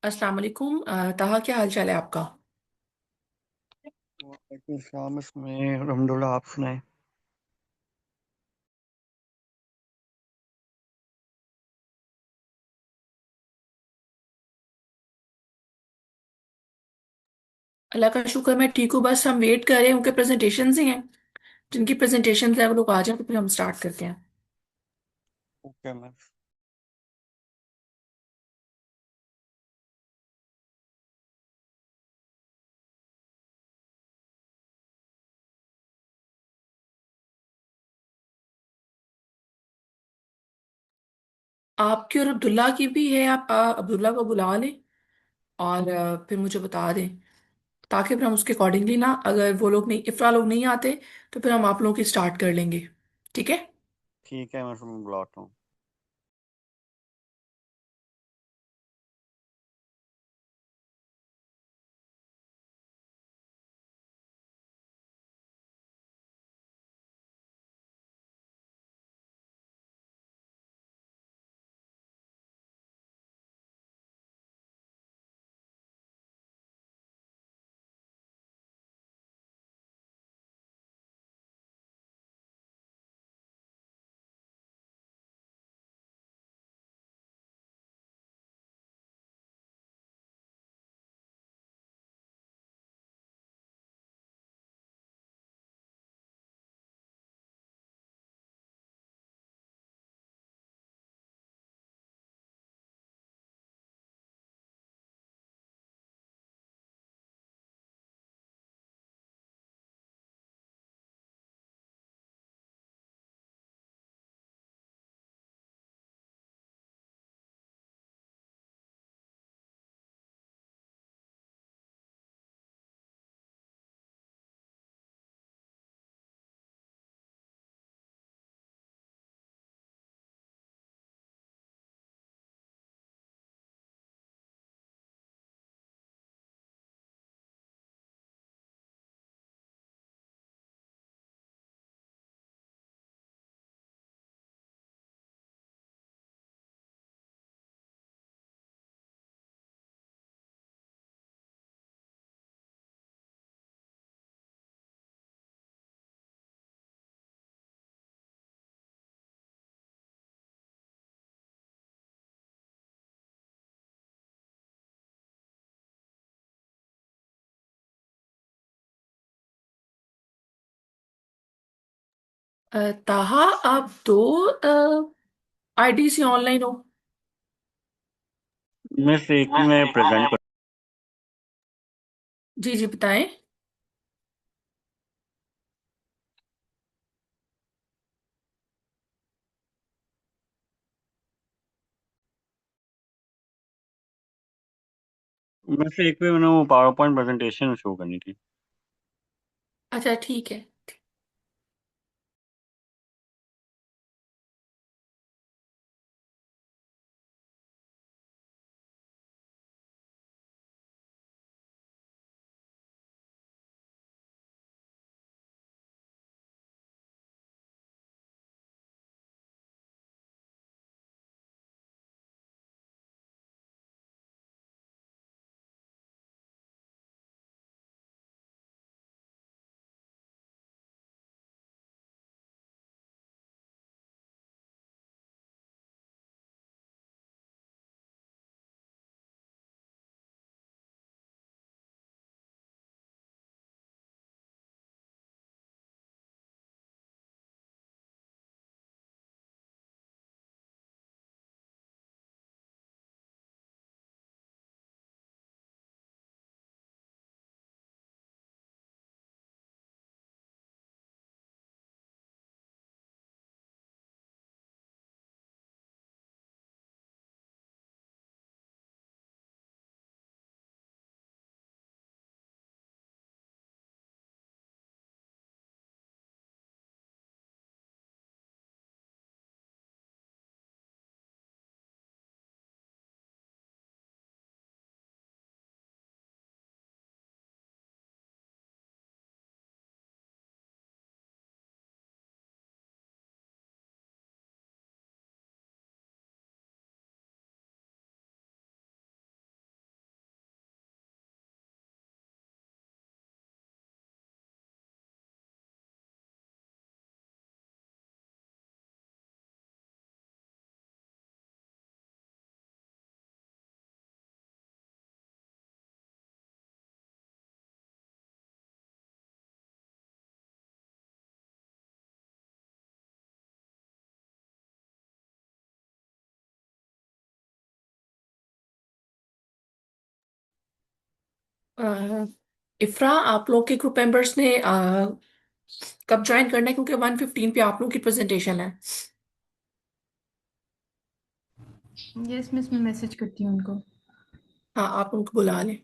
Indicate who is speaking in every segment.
Speaker 1: अस्सलाम वालेकुम। ताहा, क्या हाल चाल है आपका?
Speaker 2: वालेकुम सलाम। इसमें अल्हम्दुलिल्लाह, आप सुनाएं।
Speaker 1: अल्लाह का शुक्र, मैं ठीक हूँ। बस हम वेट कर रहे हैं, उनके प्रेजेंटेशंस ही हैं। जिनकी प्रेजेंटेशंस है वो लोग आ जाए तो फिर हम स्टार्ट करते हैं।
Speaker 2: Okay ma'am.
Speaker 1: आपकी और अब्दुल्ला की भी है। आप अब्दुल्ला को बुला लें और फिर मुझे बता दें, ताकि फिर हम उसके अकॉर्डिंगली ना, अगर वो लोग नहीं, इफ़रा लोग नहीं आते तो फिर हम आप लोगों की स्टार्ट कर लेंगे। ठीक है।
Speaker 2: ठीक है, मैं तुम्हें बुलाता हूँ।
Speaker 1: ताहा, आप दो आईडी से ऑनलाइन हो?
Speaker 2: मैं से एक में प्रेजेंट कर
Speaker 1: जी जी, बताएं।
Speaker 2: मैं से एक में मैंने वो पावर पॉइंट प्रेजेंटेशन शो करनी थी।
Speaker 1: अच्छा, ठीक है। अ, इफ्रा, आप लोग के ग्रुप मेंबर्स ने कब ज्वाइन करना है, क्योंकि 1:15 पे आप लोग की प्रेजेंटेशन है।
Speaker 2: यस मिस, मैं मैसेज करती हूँ उनको।
Speaker 1: हाँ, आप उनको बुला लें।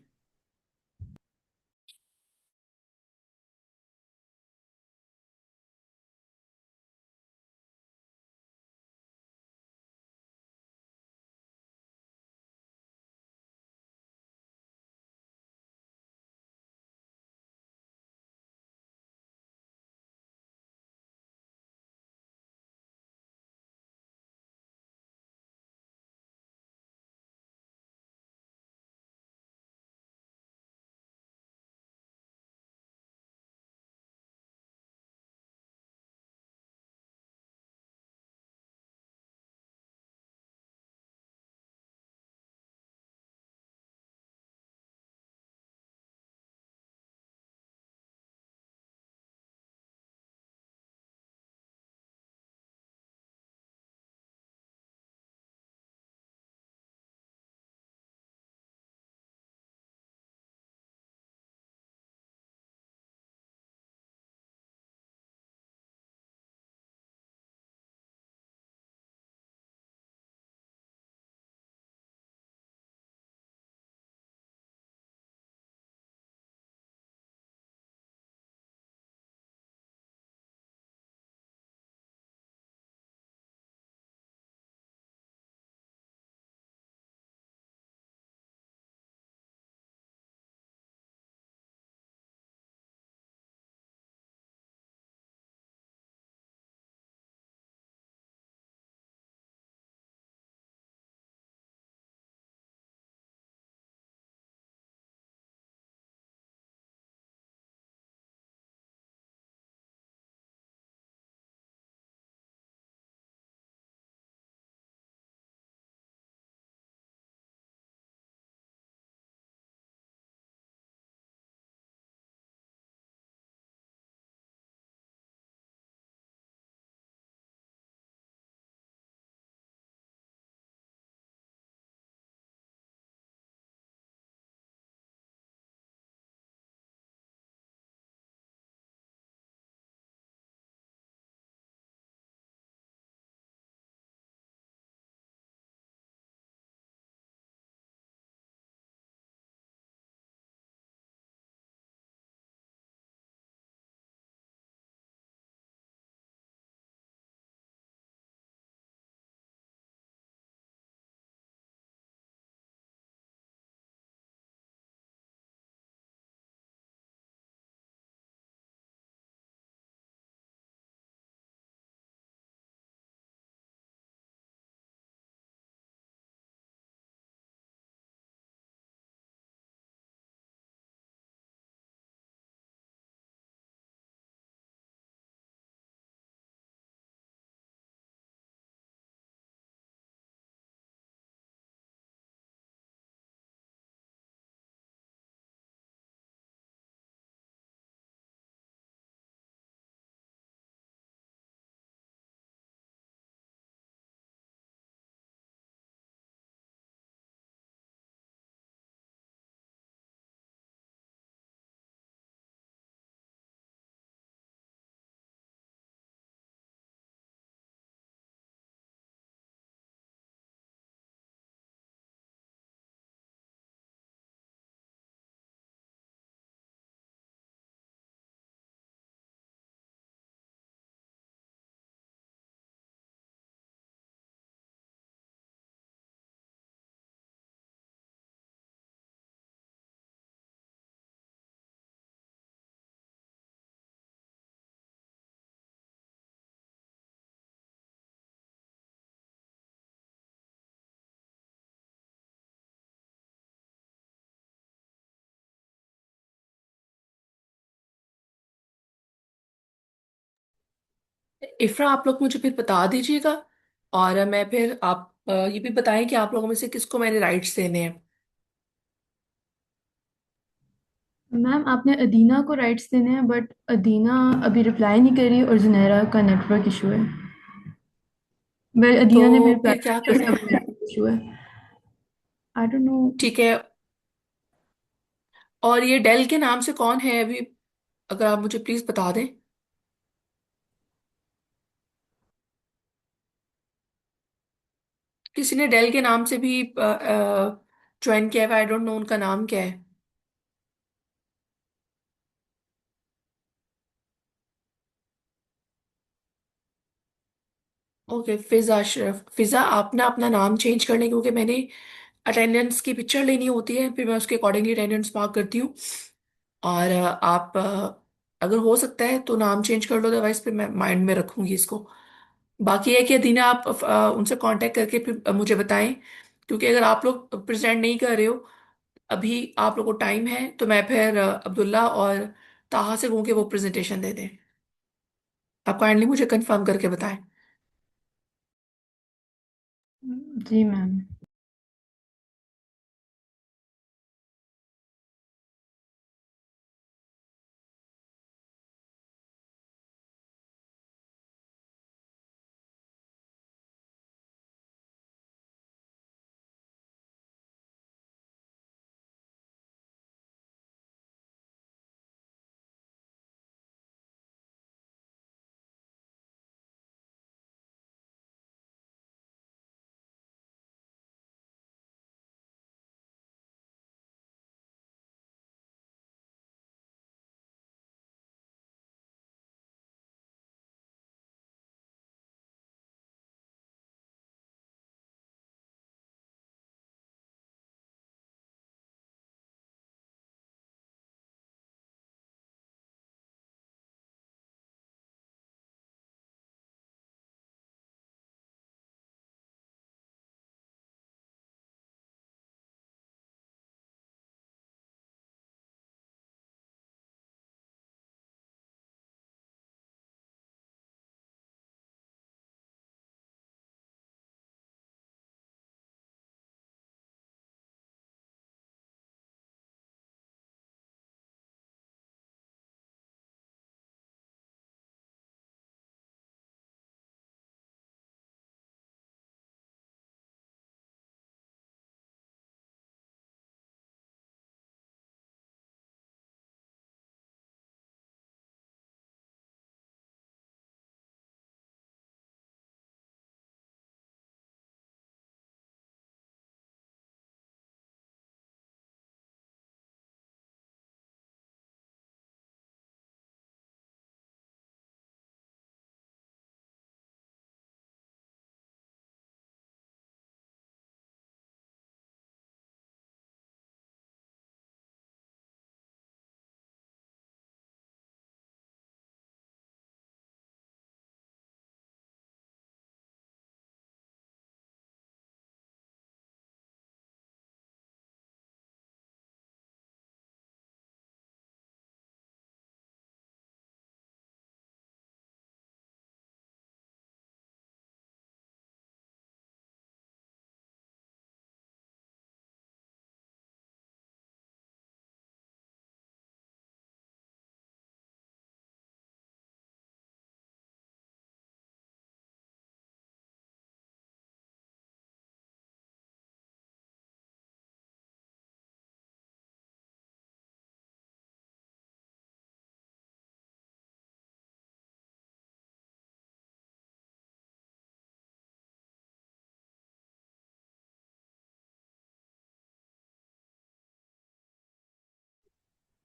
Speaker 1: इफ्रा, आप लोग मुझे फिर बता दीजिएगा। और मैं फिर आप ये भी बताएं कि आप लोगों में से किसको मैंने राइट्स देने हैं।
Speaker 2: मैम आपने अदीना को राइट्स देने हैं, बट अदीना अभी रिप्लाई नहीं कर रही और जुनैरा का नेटवर्क इशू है। वेल,
Speaker 1: तो
Speaker 2: अदीना ने भी रिप्लाई
Speaker 1: फिर क्या
Speaker 2: किया,
Speaker 1: करें।
Speaker 2: उसका भी नेटवर्क इशू है। I don't know.
Speaker 1: ठीक है। और ये डेल के नाम से कौन है अभी, अगर आप मुझे प्लीज बता दें। किसी ने डेल के नाम से भी ज्वाइन किया है, आई डोंट नो उनका नाम क्या है। ओके, फिजा अशरफ। फिजा, आप ना अपना नाम चेंज कर लें, क्योंकि मैंने अटेंडेंस की पिक्चर लेनी होती है, फिर मैं उसके अकॉर्डिंगली अटेंडेंस मार्क करती हूँ। और आप अगर हो सकता है तो नाम चेंज कर लो, अदरवाइज फिर मैं माइंड में रखूंगी इसको। बाकी है कि दीना, आप उनसे कांटेक्ट करके फिर मुझे बताएं, क्योंकि अगर आप लोग प्रेजेंट नहीं कर रहे हो अभी, आप लोगों को टाइम है, तो मैं फिर अब्दुल्ला और ताहा से कहूँ कि वो प्रेजेंटेशन दे दें। आप काइंडली मुझे कंफर्म करके बताएं।
Speaker 2: जी मैम।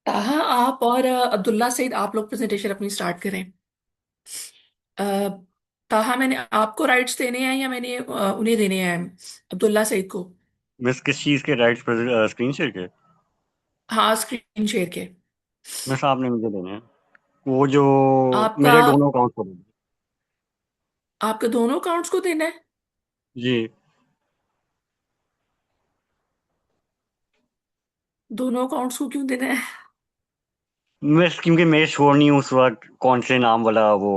Speaker 1: ताहा, आप और अब्दुल्ला सईद, आप लोग प्रेजेंटेशन अपनी स्टार्ट करें। अ, ताहा, मैंने आपको राइट्स देने हैं या मैंने उन्हें देने हैं, अब्दुल्ला सईद को।
Speaker 3: मिस किस चीज़ के राइट्स पर स्क्रीन शेयर के?
Speaker 1: हाँ, स्क्रीन शेयर के।
Speaker 3: मिस आपने मुझे देने हैं वो जो
Speaker 1: आपका
Speaker 3: मेरे दोनों अकाउंट पर हैं।
Speaker 1: आपके दोनों अकाउंट्स को देना है?
Speaker 3: जी।
Speaker 1: दोनों अकाउंट्स को क्यों देना है?
Speaker 3: मिस क्योंकि मैं श्योर नहीं हूँ उस वक्त कौन से नाम वाला वो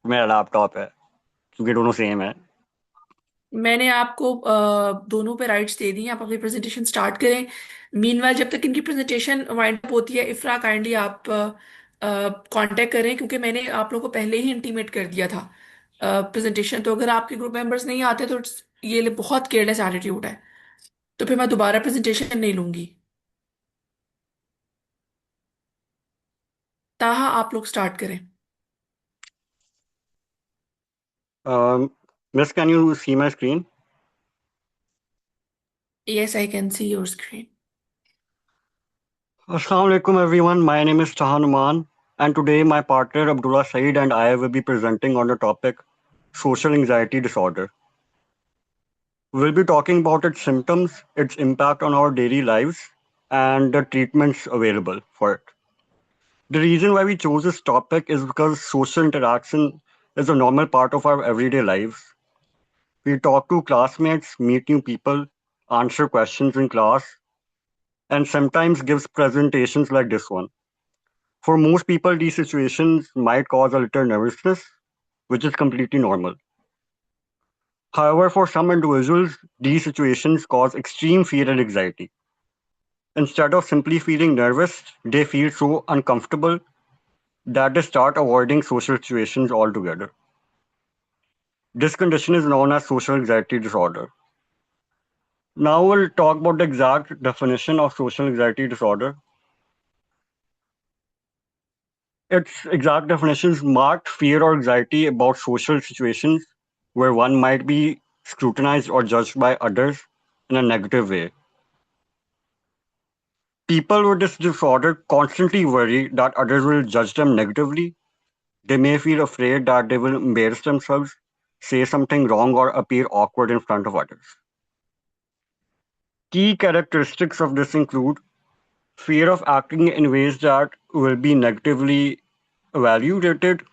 Speaker 3: मेरा लैपटॉप है, क्योंकि दोनों सेम है।
Speaker 1: मैंने आपको दोनों पे राइट्स दे दी हैं, आप अपनी प्रेजेंटेशन स्टार्ट करें। मीनवाइल जब तक इनकी प्रेजेंटेशन वाइंड अप होती है, इफ्रा काइंडली आप कांटेक्ट करें, क्योंकि मैंने आप लोगों को पहले ही इंटीमेट कर दिया था प्रेजेंटेशन। तो अगर आपके ग्रुप मेंबर्स नहीं आते तो बहुत केयरलेस एटीट्यूड है, तो फिर मैं दोबारा प्रेजेंटेशन नहीं लूंगी। ताहा आप लोग स्टार्ट करें।
Speaker 3: Miss, can you see my screen?
Speaker 1: Yes I can see your screen.
Speaker 3: Assalamu alaikum everyone. My name is Tahanuman, and today my partner Abdullah Saeed and I will be presenting on the topic social anxiety disorder. We'll be talking about its symptoms, its impact on our daily lives, and the treatments available for it. The reason why we chose this topic is because social interaction is a normal part of our everyday lives. We talk to classmates, meet new people, answer questions in class, and sometimes gives presentations like this one. For most people, these situations might cause a little nervousness, which is completely normal. However, for some individuals, these situations cause extreme fear and anxiety. Instead of simply feeling nervous, they feel so uncomfortable that they start avoiding social situations altogether. This condition is known as social anxiety disorder. Now we'll talk about the exact definition of social anxiety disorder. Its exact definition is marked fear or anxiety about social situations where one might be scrutinized or judged by others in a negative way. People with this disorder constantly worry that others will judge them negatively. They may feel afraid that they will embarrass themselves, say something wrong, or appear awkward in front of others. Key characteristics of this include fear of acting in ways that will be negatively evaluated.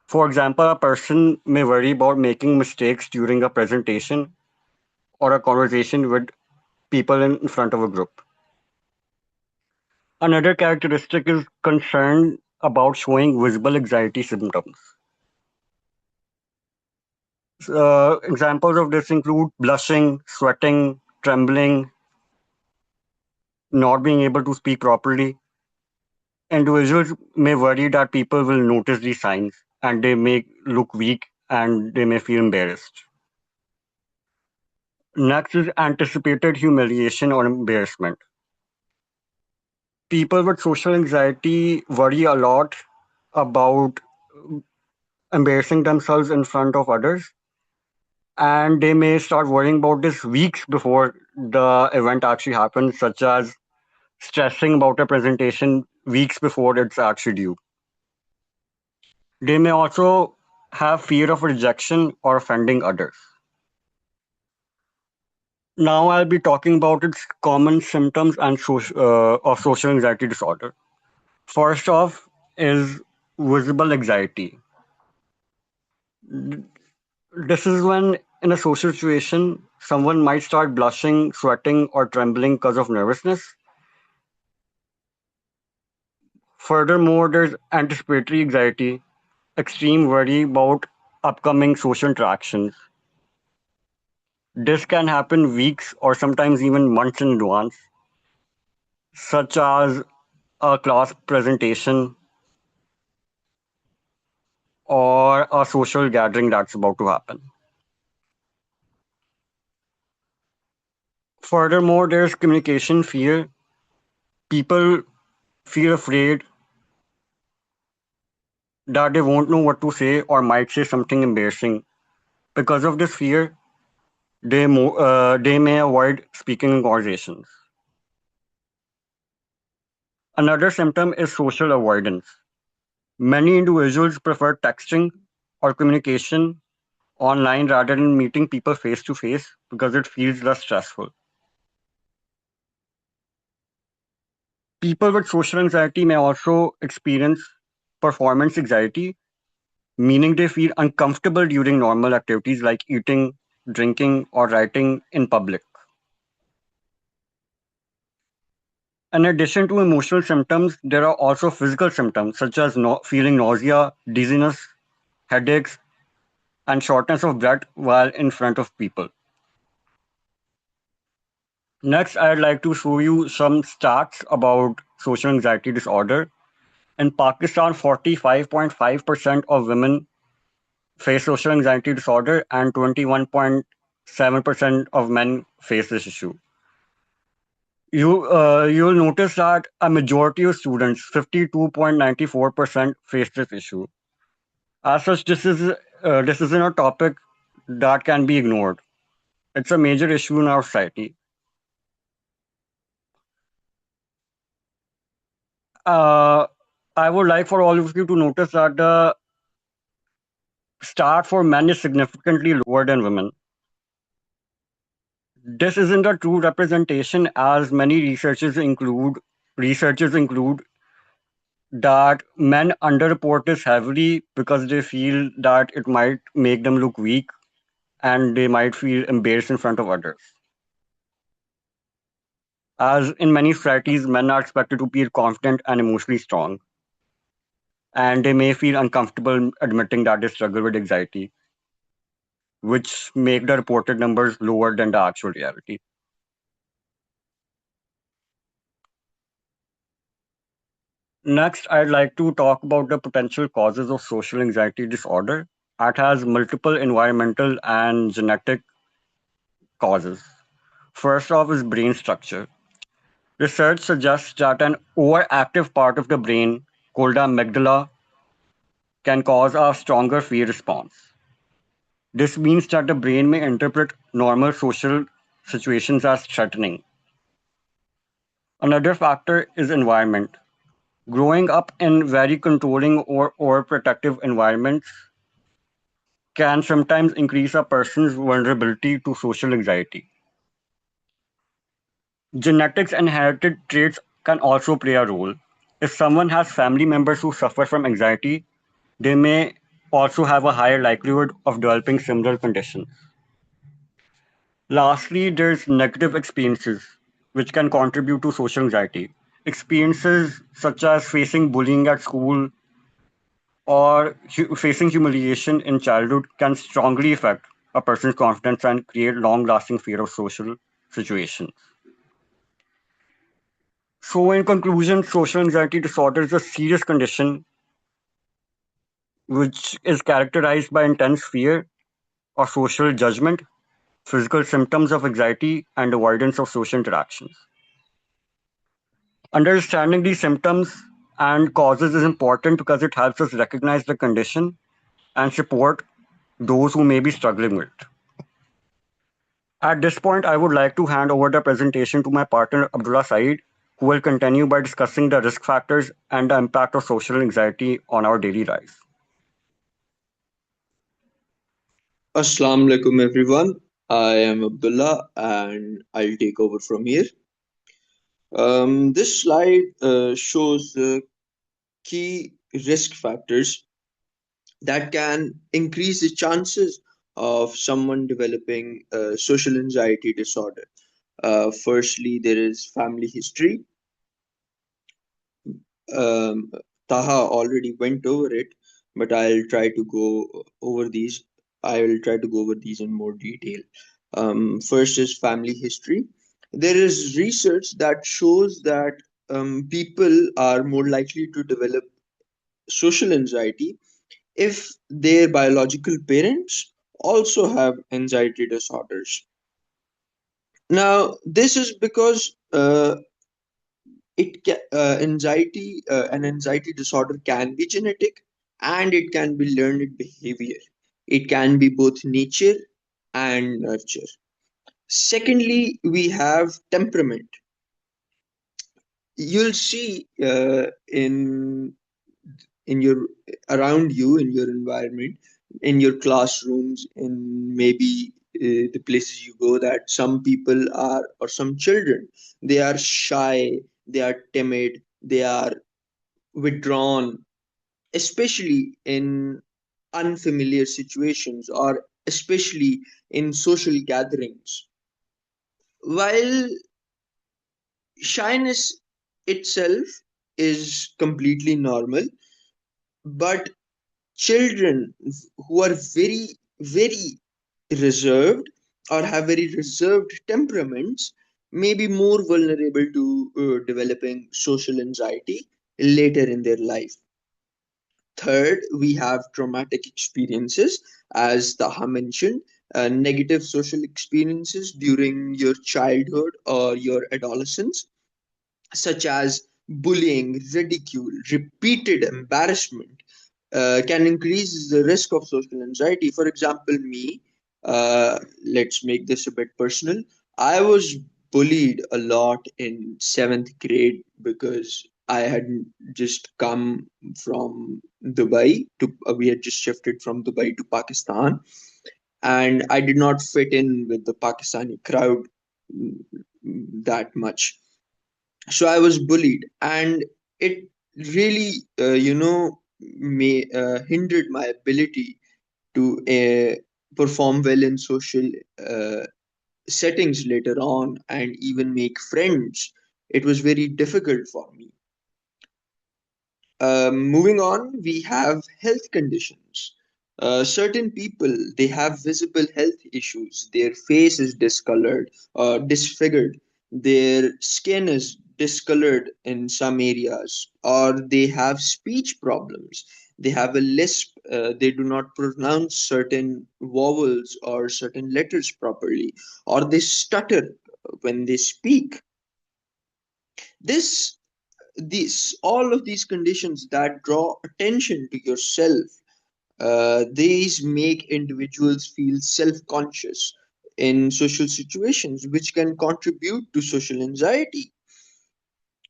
Speaker 3: For example, a person may worry about making mistakes during a presentation or a conversation with people in front of a group. Another characteristic is concern about showing visible anxiety symptoms. Examples of this include blushing, sweating, trembling, not being able to speak properly. Individuals may worry that people will notice these signs and they may look weak and they may feel embarrassed. Next is anticipated humiliation or embarrassment. People with social anxiety worry a lot about embarrassing themselves in front of others, and they may start worrying about this weeks before the event actually happens, such as stressing about a presentation weeks before it's actually due. They may also have fear of rejection or offending others. Now I'll be talking about its common symptoms and of social anxiety disorder. First off is visible anxiety. This is when, in a social situation, someone might start blushing, sweating, or trembling because of nervousness. Furthermore, there's anticipatory anxiety, extreme worry about upcoming social interactions. This can happen weeks or sometimes even months in advance, such as a class presentation or a social gathering that's about to happen. Furthermore, there's communication fear. People feel afraid that they won't know what to say or might say something embarrassing. Because of this fear, they may avoid speaking in conversations. Another symptom is social avoidance. Many individuals prefer texting or communication online rather than meeting people face to face because it feels less stressful. People with social anxiety may also experience performance anxiety, meaning they feel uncomfortable during normal activities like eating, drinking, or writing in public. In addition to emotional symptoms, there are also physical symptoms such as feeling nausea, dizziness, headaches, and shortness of breath while in front of people. Next, I'd like to show you some stats about social anxiety disorder. In Pakistan, 45.5% of women face social anxiety disorder, and 21.7% of men face this issue. You'll notice that a majority of students, 52.94%, face this issue. As such, this isn't a topic that can be ignored. It's a major issue in our society. Uh, I would like for all of you to notice that the start for men is significantly lower than women. This isn't a true representation, as many researchers include that men underreport this heavily because they feel that it might make them look weak and they might feel embarrassed in front of others. As in many societies, men are expected to be confident and emotionally strong, and they may feel uncomfortable admitting that they struggle with anxiety, which make the reported numbers lower than the actual reality. Next, I'd like to talk about the potential causes of social anxiety disorder. It has multiple environmental and genetic causes. First off is brain structure. Research suggests that an overactive part of the brain, called the amygdala, can cause a stronger fear response. This means that the brain may interpret normal social situations as threatening. Another factor is environment. Growing up in very controlling or overprotective environments can sometimes increase a person's vulnerability to social anxiety. Genetics and inherited traits can also play a role. If someone has family members who suffer from anxiety, they may also have a higher likelihood of developing similar conditions. Lastly, there's negative experiences which can contribute to social anxiety. Experiences such as facing bullying at school or facing humiliation in childhood can strongly affect a person's confidence and create long lasting fear of social situations. So, in conclusion, social anxiety disorder is a serious condition which is characterized by intense fear or social judgment, physical symptoms of anxiety, and avoidance of social interactions. Understanding these symptoms and causes is important because it helps us recognize the condition and support those who may be struggling with it. At this point, I would like to hand over the presentation to my partner Abdullah Saeed, who will continue by discussing the risk factors and the impact of social anxiety on our daily lives.
Speaker 4: Assalamu alaikum everyone. I am Abdullah and I'll take over from here. This slide shows the key risk factors that can increase the chances of someone developing social anxiety disorder. Firstly, there is family history. Um, Taha already went over it, but I'll try to go over these. I will try to go over these in more detail. First is family history. There is research that shows that people are more likely to develop social anxiety if their biological parents also have anxiety disorders. Now, this is because anxiety an anxiety disorder can be genetic and it can be learned behavior. It can be both nature and nurture. Secondly, we have temperament. You'll see in your around you, in your environment, in your classrooms, in maybe the places you go, that some people are, or some children, they are shy, they are timid, they are withdrawn, especially in unfamiliar situations or especially in social gatherings. While shyness itself is completely normal, but children who are very, very reserved or have very reserved temperaments may be more vulnerable to developing social anxiety later in their life. Third, we have traumatic experiences, as Taha mentioned. negative social experiences during your childhood or your adolescence, such as bullying, ridicule, repeated embarrassment, can increase the risk of social anxiety. For example, me, let's make this a bit personal. I was bullied a lot in seventh grade because I had just come from Dubai to, we had just shifted from Dubai to Pakistan, and I did not fit in with the Pakistani crowd mm, that much. So I was bullied, and it really, hindered my ability to perform well in social uh, settings later on and even make friends. It was very difficult for me. Moving on, we have health conditions. Certain people, they have visible health issues. Their face is discolored, disfigured. Their skin is discolored in some areas, or they have speech problems. They have a lisp. They do not pronounce certain vowels or certain letters properly, or they stutter when they speak. This these all of these conditions that draw attention to yourself, these make individuals feel self-conscious in social situations, which can contribute to social anxiety.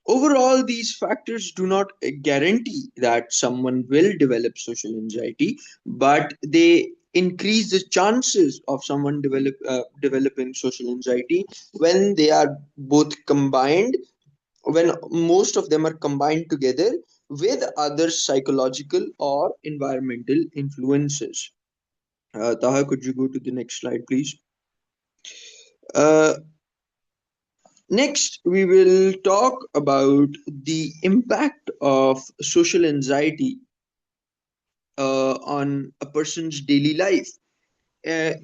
Speaker 4: Overall, these factors do not guarantee that someone will develop social anxiety, but they increase the chances of someone developing social anxiety when they are both combined, when most of them are combined together with other psychological or environmental influences. Taha, could you go to the next slide, please? Uh, Next, we will talk about the impact of social anxiety on a person's daily life. Uh,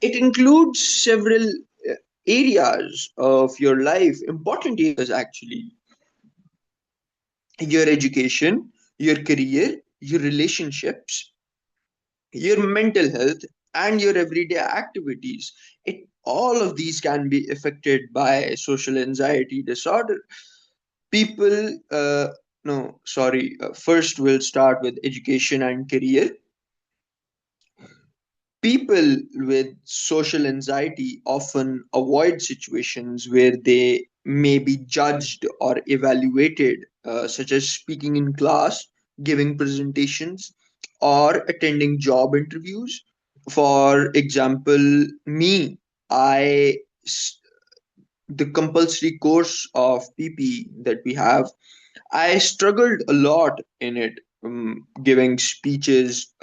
Speaker 4: it includes several areas of your life, important areas actually: your education, your career, your relationships, your mental health, and your everyday activities. All of these can be affected by social anxiety disorder. People, no, sorry, first we'll start with education and career. People with social anxiety often avoid situations where they may be judged or evaluated, such as speaking in class, giving presentations, or attending job interviews. For example, me, I the compulsory course of PP that we have, I struggled a lot in it, giving speeches,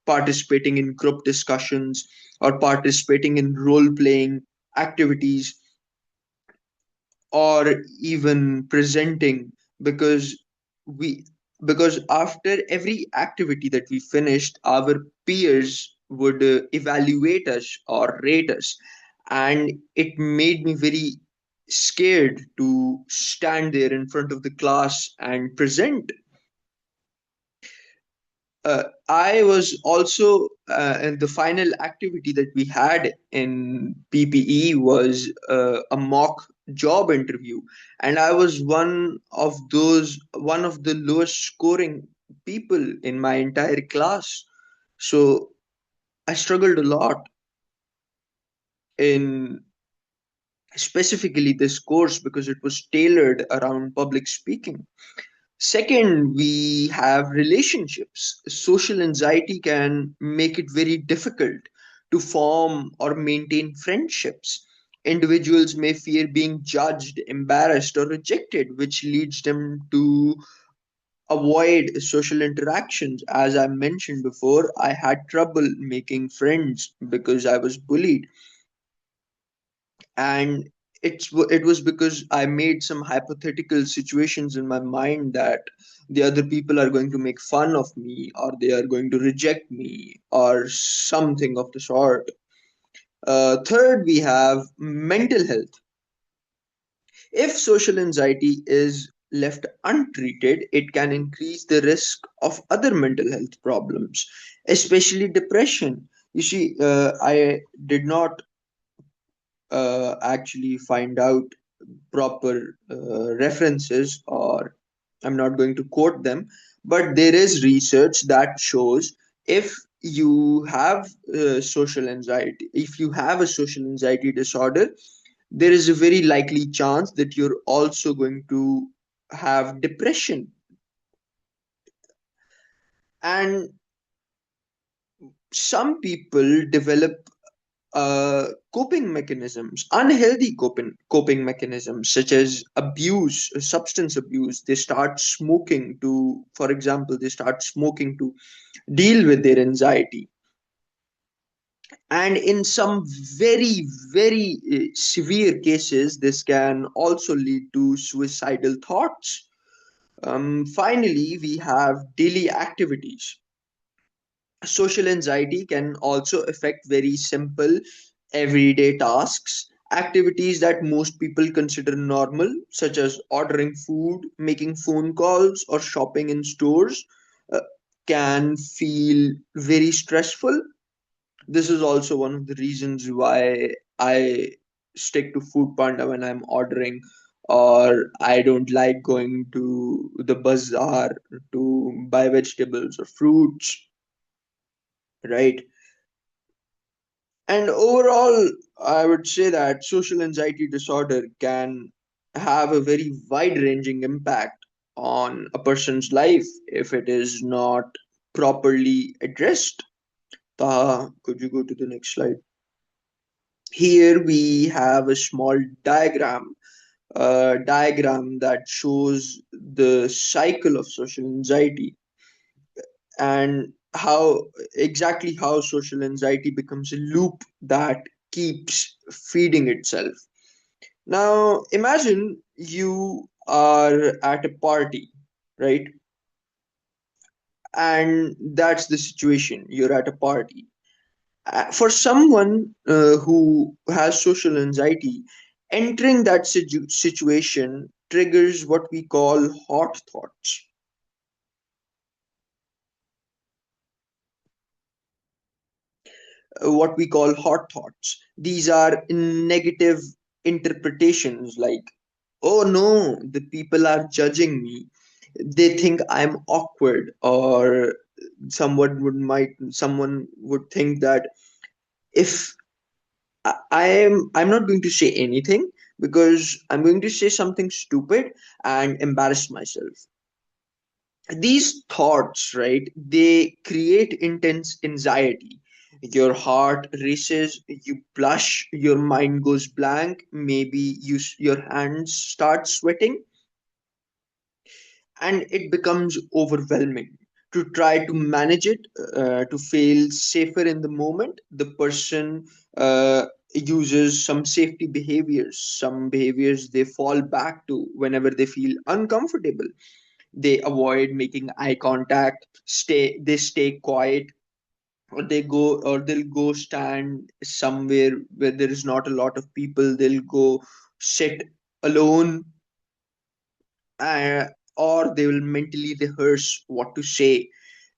Speaker 4: participating in group discussions, or participating in role playing activities, or even presenting, because we because after every activity that we finished, our peers would evaluate us or rate us, and it made me very scared to stand there in front of the class and present. I was also, and the final activity that we had in PPE was a mock job interview, and I was one of the lowest scoring people in my entire class. So I struggled a lot in specifically this course because it was tailored around public speaking. Second, we have relationships. Social anxiety can make it very difficult to form or maintain friendships. Individuals may fear being judged, embarrassed, or rejected, which leads them to avoid social interactions. As I mentioned before, I had trouble making friends because I was bullied, and it was because I made some hypothetical situations in my mind that the other people are going to make fun of me, or they are going to reject me, or something of the sort. Third, we have mental health. If social anxiety is left untreated, it can increase the risk of other mental health problems, especially depression. You see, I did not actually find out proper references, or I'm not going to quote them, but there is research that shows if you have social anxiety, if you have a social anxiety disorder, there is a very likely chance that you're also going to have depression. And some people develop coping mechanisms, unhealthy coping mechanisms, such as abuse, substance abuse. They start smoking to, for example, they start smoking to deal with their anxiety. And in some very, very severe cases, this can also lead to suicidal thoughts. Finally, we have daily activities. Social anxiety can also affect very simple everyday tasks. Activities that most people consider normal, such as ordering food, making phone calls, or shopping in stores, uh, can feel very stressful. This is also one of the reasons why I stick to Food Panda when I'm ordering, or I don't like going to the bazaar to buy vegetables or fruits, right? And overall, I would say that social anxiety disorder can have a very wide ranging impact on a person's life if it is not properly addressed. Taha, could you go to the next slide? Here we have a small diagram that shows the cycle of social anxiety, and how social anxiety becomes a loop that keeps feeding itself. Now, imagine you are at a party, right? And that's the situation. You're at a party. For someone who has social anxiety, entering that situation triggers what we call hot thoughts. What we call hot thoughts. These are negative interpretations like, oh no, the people are judging me. They think I'm awkward, or someone would think that if I'm not going to say anything because I'm going to say something stupid and embarrass myself. These thoughts, right, they create intense anxiety. Your heart races, you blush, your mind goes blank, maybe your hands start sweating, and it becomes overwhelming. To try to manage it, to feel safer in the moment, the person uses some behaviors they fall back to whenever they feel uncomfortable. They avoid making eye contact, they stay quiet, or they'll go stand somewhere where there is not a lot of people. They'll go sit alone, uh, or they will mentally rehearse what to say,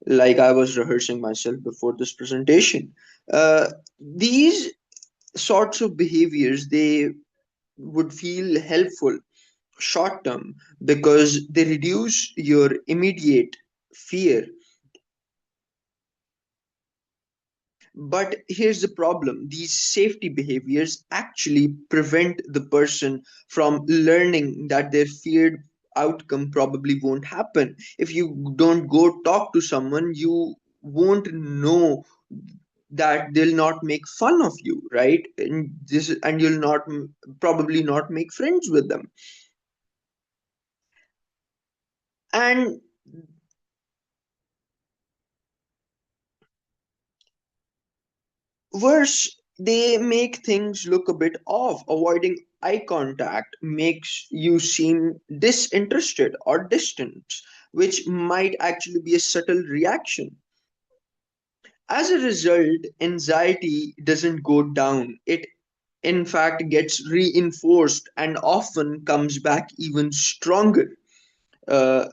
Speaker 4: like I was rehearsing myself before this presentation. These sorts of behaviors, they would feel helpful short term because they reduce your immediate fear. But here's the problem: these safety behaviors actually prevent the person from learning that their feared outcome probably won't happen. If you don't go talk to someone, you won't know that they'll not make fun of you, right? And you'll not probably not make friends with them. And worse, they make things look a bit off. Avoiding eye contact makes you seem disinterested or distant, which might actually be a subtle reaction. As a result, anxiety doesn't go down. It, in fact, gets reinforced and often comes back even stronger. Uh,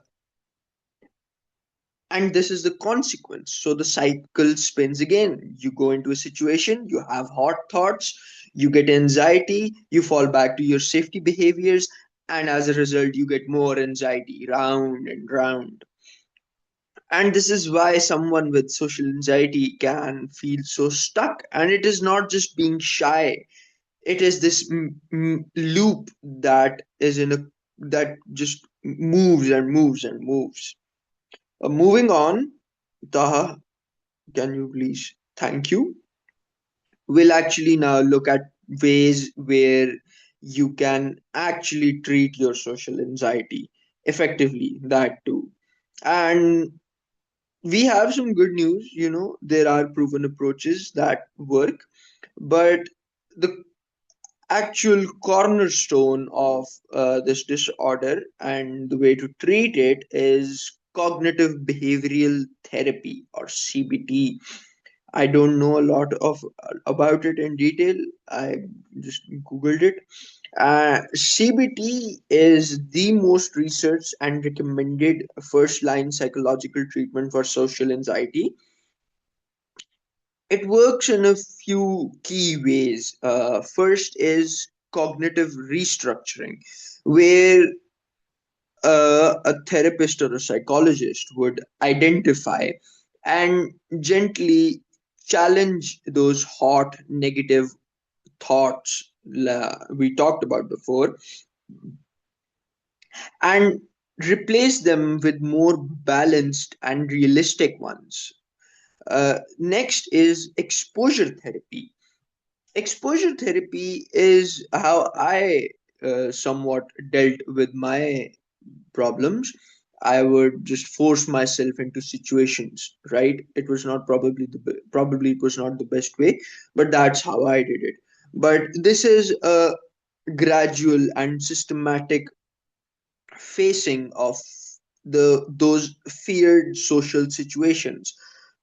Speaker 4: And this is the consequence. So the cycle spins again. You go into a situation, you have hot thoughts, you get anxiety, you fall back to your safety behaviors, and as a result, you get more anxiety round and round. And this is why someone with social anxiety can feel so stuck. And it is not just being shy, it is this loop that is in a that just moves and moves and moves. Moving on, Taha, can you please? Thank you. We'll actually now look at ways where you can actually treat your social anxiety effectively, that too. And we have some good news, there are proven approaches that work, but the actual cornerstone of this disorder and the way to treat it is cognitive behavioral therapy, or CBT. I don't know a lot of about it in detail. I just googled it. CBT is the most researched and recommended first line psychological treatment for social anxiety. It works in a few key ways. First is cognitive restructuring, where a therapist or a psychologist would identify and gently challenge those hot negative thoughts we talked about before, and replace them with more balanced and realistic ones. Next is exposure therapy. Exposure therapy is how I somewhat dealt with my problems. I would just force myself into situations, right? It was not probably it was not the best way, but that's how I did it. But this is a gradual and systematic facing of those feared social situations.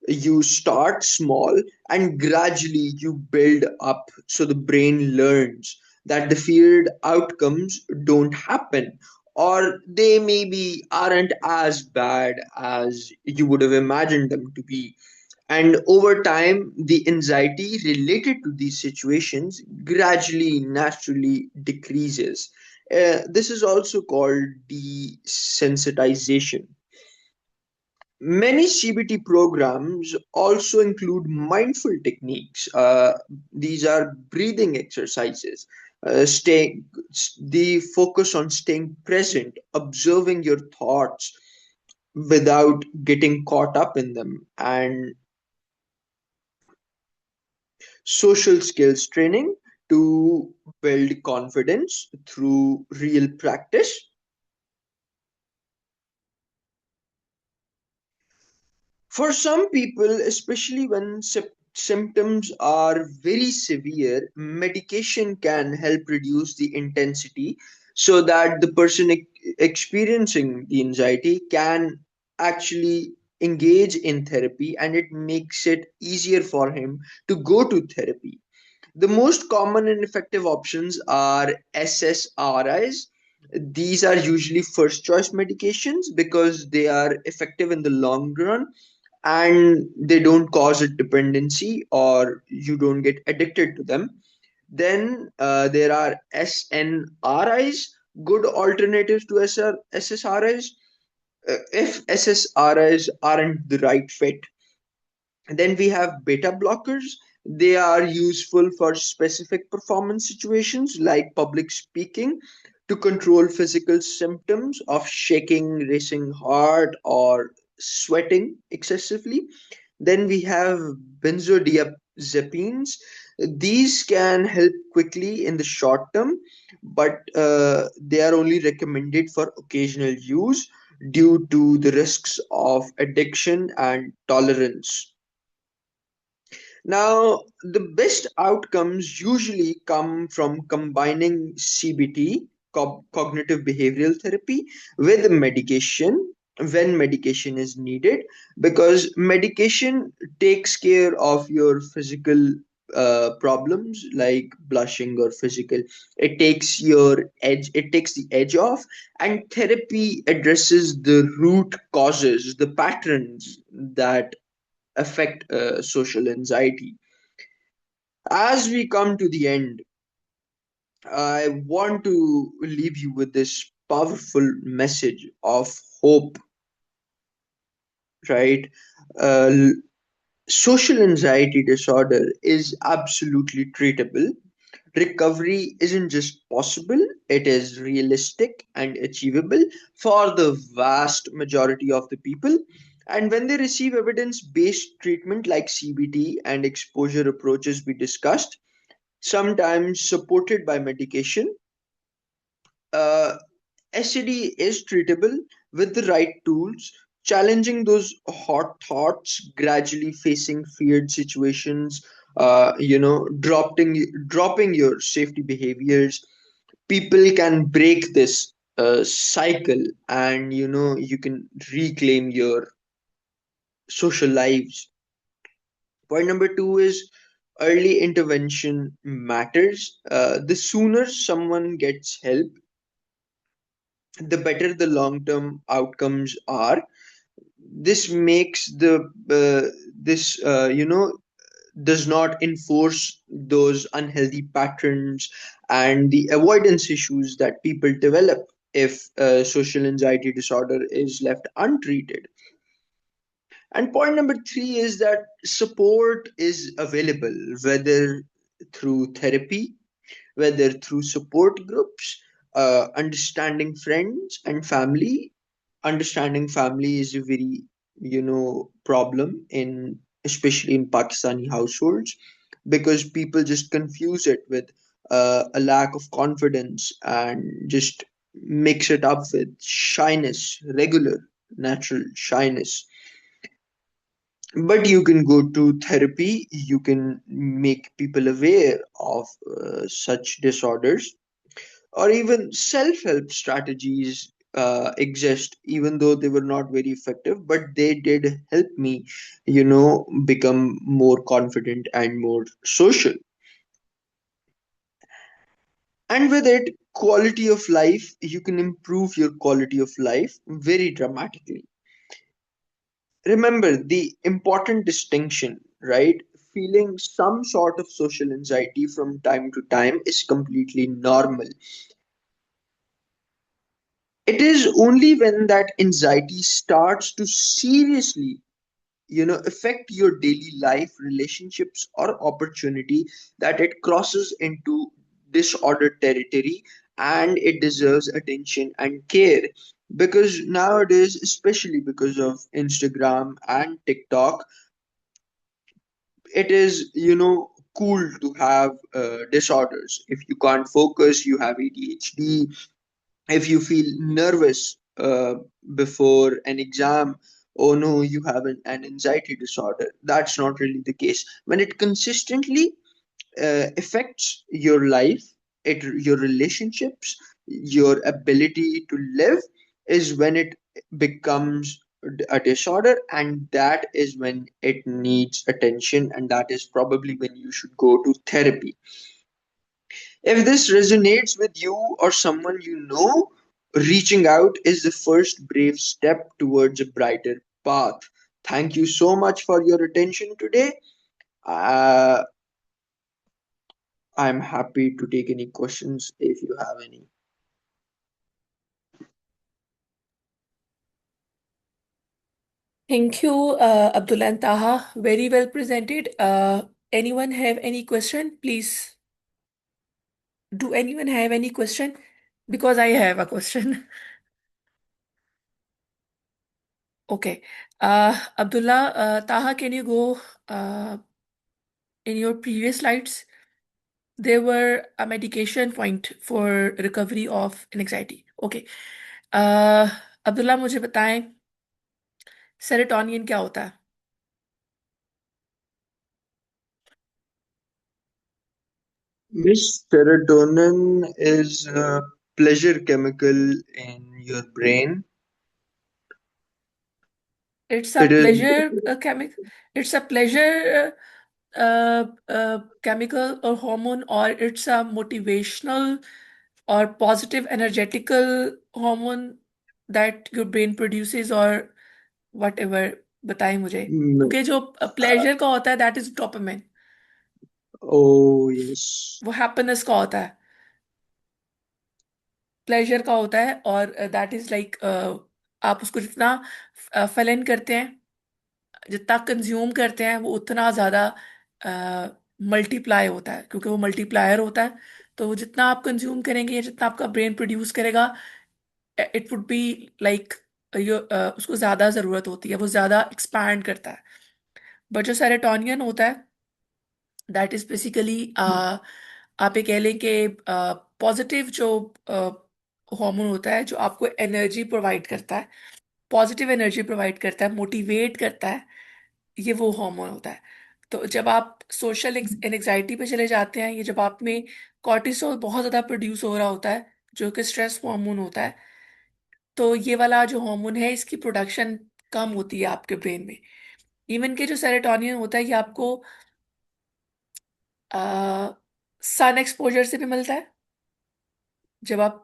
Speaker 4: You start small and gradually you build up, so the brain learns that the feared outcomes don't happen, or they maybe aren't as bad as you would have imagined them to be. And over time, the anxiety related to these situations gradually, naturally decreases. This is also called desensitization. Many CBT programs also include mindful techniques. These are breathing exercises. Staying, the focus on staying present, observing your thoughts without getting caught up in them, and social skills training to build confidence through real practice. For some people, especially when symptoms are very severe, medication can help reduce the intensity, so that the person experiencing the anxiety can actually engage in therapy, and it makes it easier for him to go to therapy. The most common and effective options are SSRIs. These are usually first choice medications because they are effective in the long run, and they don't cause a dependency or you don't get addicted to them. Then there are SNRIs, good alternatives to SSRIs. If SSRIs aren't the right fit, then we have beta blockers. They are useful for specific performance situations like public speaking, to control physical symptoms of shaking, racing heart, or sweating excessively. Then we have benzodiazepines. These can help quickly in the short term, but they are only recommended for occasional use due to the risks of addiction and tolerance. Now, the best outcomes usually come from combining CBT, cognitive behavioral therapy, with medication when medication is needed, because medication takes care of your physical problems like blushing or physical. It takes the edge off, and therapy addresses the root causes, the patterns that affect social anxiety. As we come to the end, I want to leave you with this powerful message of hope, right? Uh, Social anxiety disorder is absolutely treatable. Recovery isn't just possible, it is realistic and achievable for the vast majority of the people. And when they receive evidence based treatment like CBT and exposure approaches we discussed, sometimes supported by medication, uh, SAD is treatable with the right tools, challenging those hot thoughts, gradually facing feared situations, dropping your safety behaviors. People can break this cycle, and you can reclaim your social lives. Point number two is early intervention matters. The sooner someone gets help, the better the long term outcomes are. This makes this does not enforce those unhealthy patterns and the avoidance issues that people develop if social anxiety disorder is left untreated. And point number three is that support is available, whether through therapy, whether through support groups, understanding friends and family. Understanding family is a very problem in, especially in Pakistani households, because people just confuse it with a lack of confidence and just mix it up with shyness, regular natural shyness. But you can go to therapy, you can make people aware of such disorders, or even self-help strategies exist, even though they were not very effective, but they did help me become more confident and more social. And with it, quality of life, you can improve your quality of life very dramatically. Remember the important distinction, right? Feeling some sort of social anxiety from time to time is completely normal. It is only when that anxiety starts to seriously affect your daily life, relationships, or opportunity that it crosses into disordered territory, and it deserves attention and care. Because nowadays, especially because of Instagram and TikTok, it is cool to have disorders. If you can't focus, you have ADHD. If you feel nervous before an exam, oh no, you have an anxiety disorder. That's not really the case. When it consistently affects your life, your relationships, your ability to live, is when it becomes a disorder, and that is when it needs attention, and that is probably when you should go to therapy. If this resonates with you or someone you know, reaching out is the first brave step towards a brighter path. Thank you so much for your attention today. uh, I'm happy to take any questions if you have any.
Speaker 1: Thank you, Abdullah and Taha. Very well presented. Anyone have any question? Please. Do anyone have any question? Because I have a question. Okay. Abdullah, Taha, can you go uh, in your previous slides? There were a medication point for recovery of anxiety. Okay. Uh, Abdullah मुझे बताएं serotonin क्या होता है?
Speaker 4: Miss, serotonin is a pleasure chemical in your brain.
Speaker 1: It's a
Speaker 4: It is
Speaker 1: pleasure chemical. It's a pleasure. chemical or hormone, or it's a motivational or positive energetical hormone that your brain produces, or whatever, बताएं मुझे,
Speaker 4: Mm,
Speaker 1: क्योंकि जो pleasure का होता है that is dopamine,
Speaker 4: oh, yes.
Speaker 1: वो happiness का होता है, प्लेजर का होता है, और दैट इज लाइक आप उसको जितना फलन करते हैं, जितना कंज्यूम करते हैं, वो उतना ज़्यादा मल्टीप्लाई होता है, क्योंकि वो मल्टीप्लायर होता है। तो वो जितना आप कंज्यूम करेंगे या जितना आपका ब्रेन प्रोड्यूस करेगा, इट वुड बी लाइक, उसको ज़्यादा ज़रूरत होती है, वो ज़्यादा एक्सपैंड करता है। बट जो सेरोटोनियन होता है, दैट इज बेसिकली, आप ये कह लें कि पॉजिटिव जो हार्मोन होता है, जो आपको एनर्जी प्रोवाइड करता है, पॉजिटिव एनर्जी प्रोवाइड करता है, मोटिवेट करता है, ये वो हार्मोन होता है। तो जब आप सोशल एंजाइटी पे चले जाते हैं, ये जब आप में कॉर्टिसोल बहुत ज़्यादा प्रोड्यूस हो रहा होता है, जो कि स्ट्रेस हार्मोन होता है, तो ये वाला जो हार्मोन है, इसकी प्रोडक्शन कम होती है आपके ब्रेन में। इवन के जो सेरोटोनिन होता है, ये आपको सन एक्सपोजर से भी मिलता है। जब आप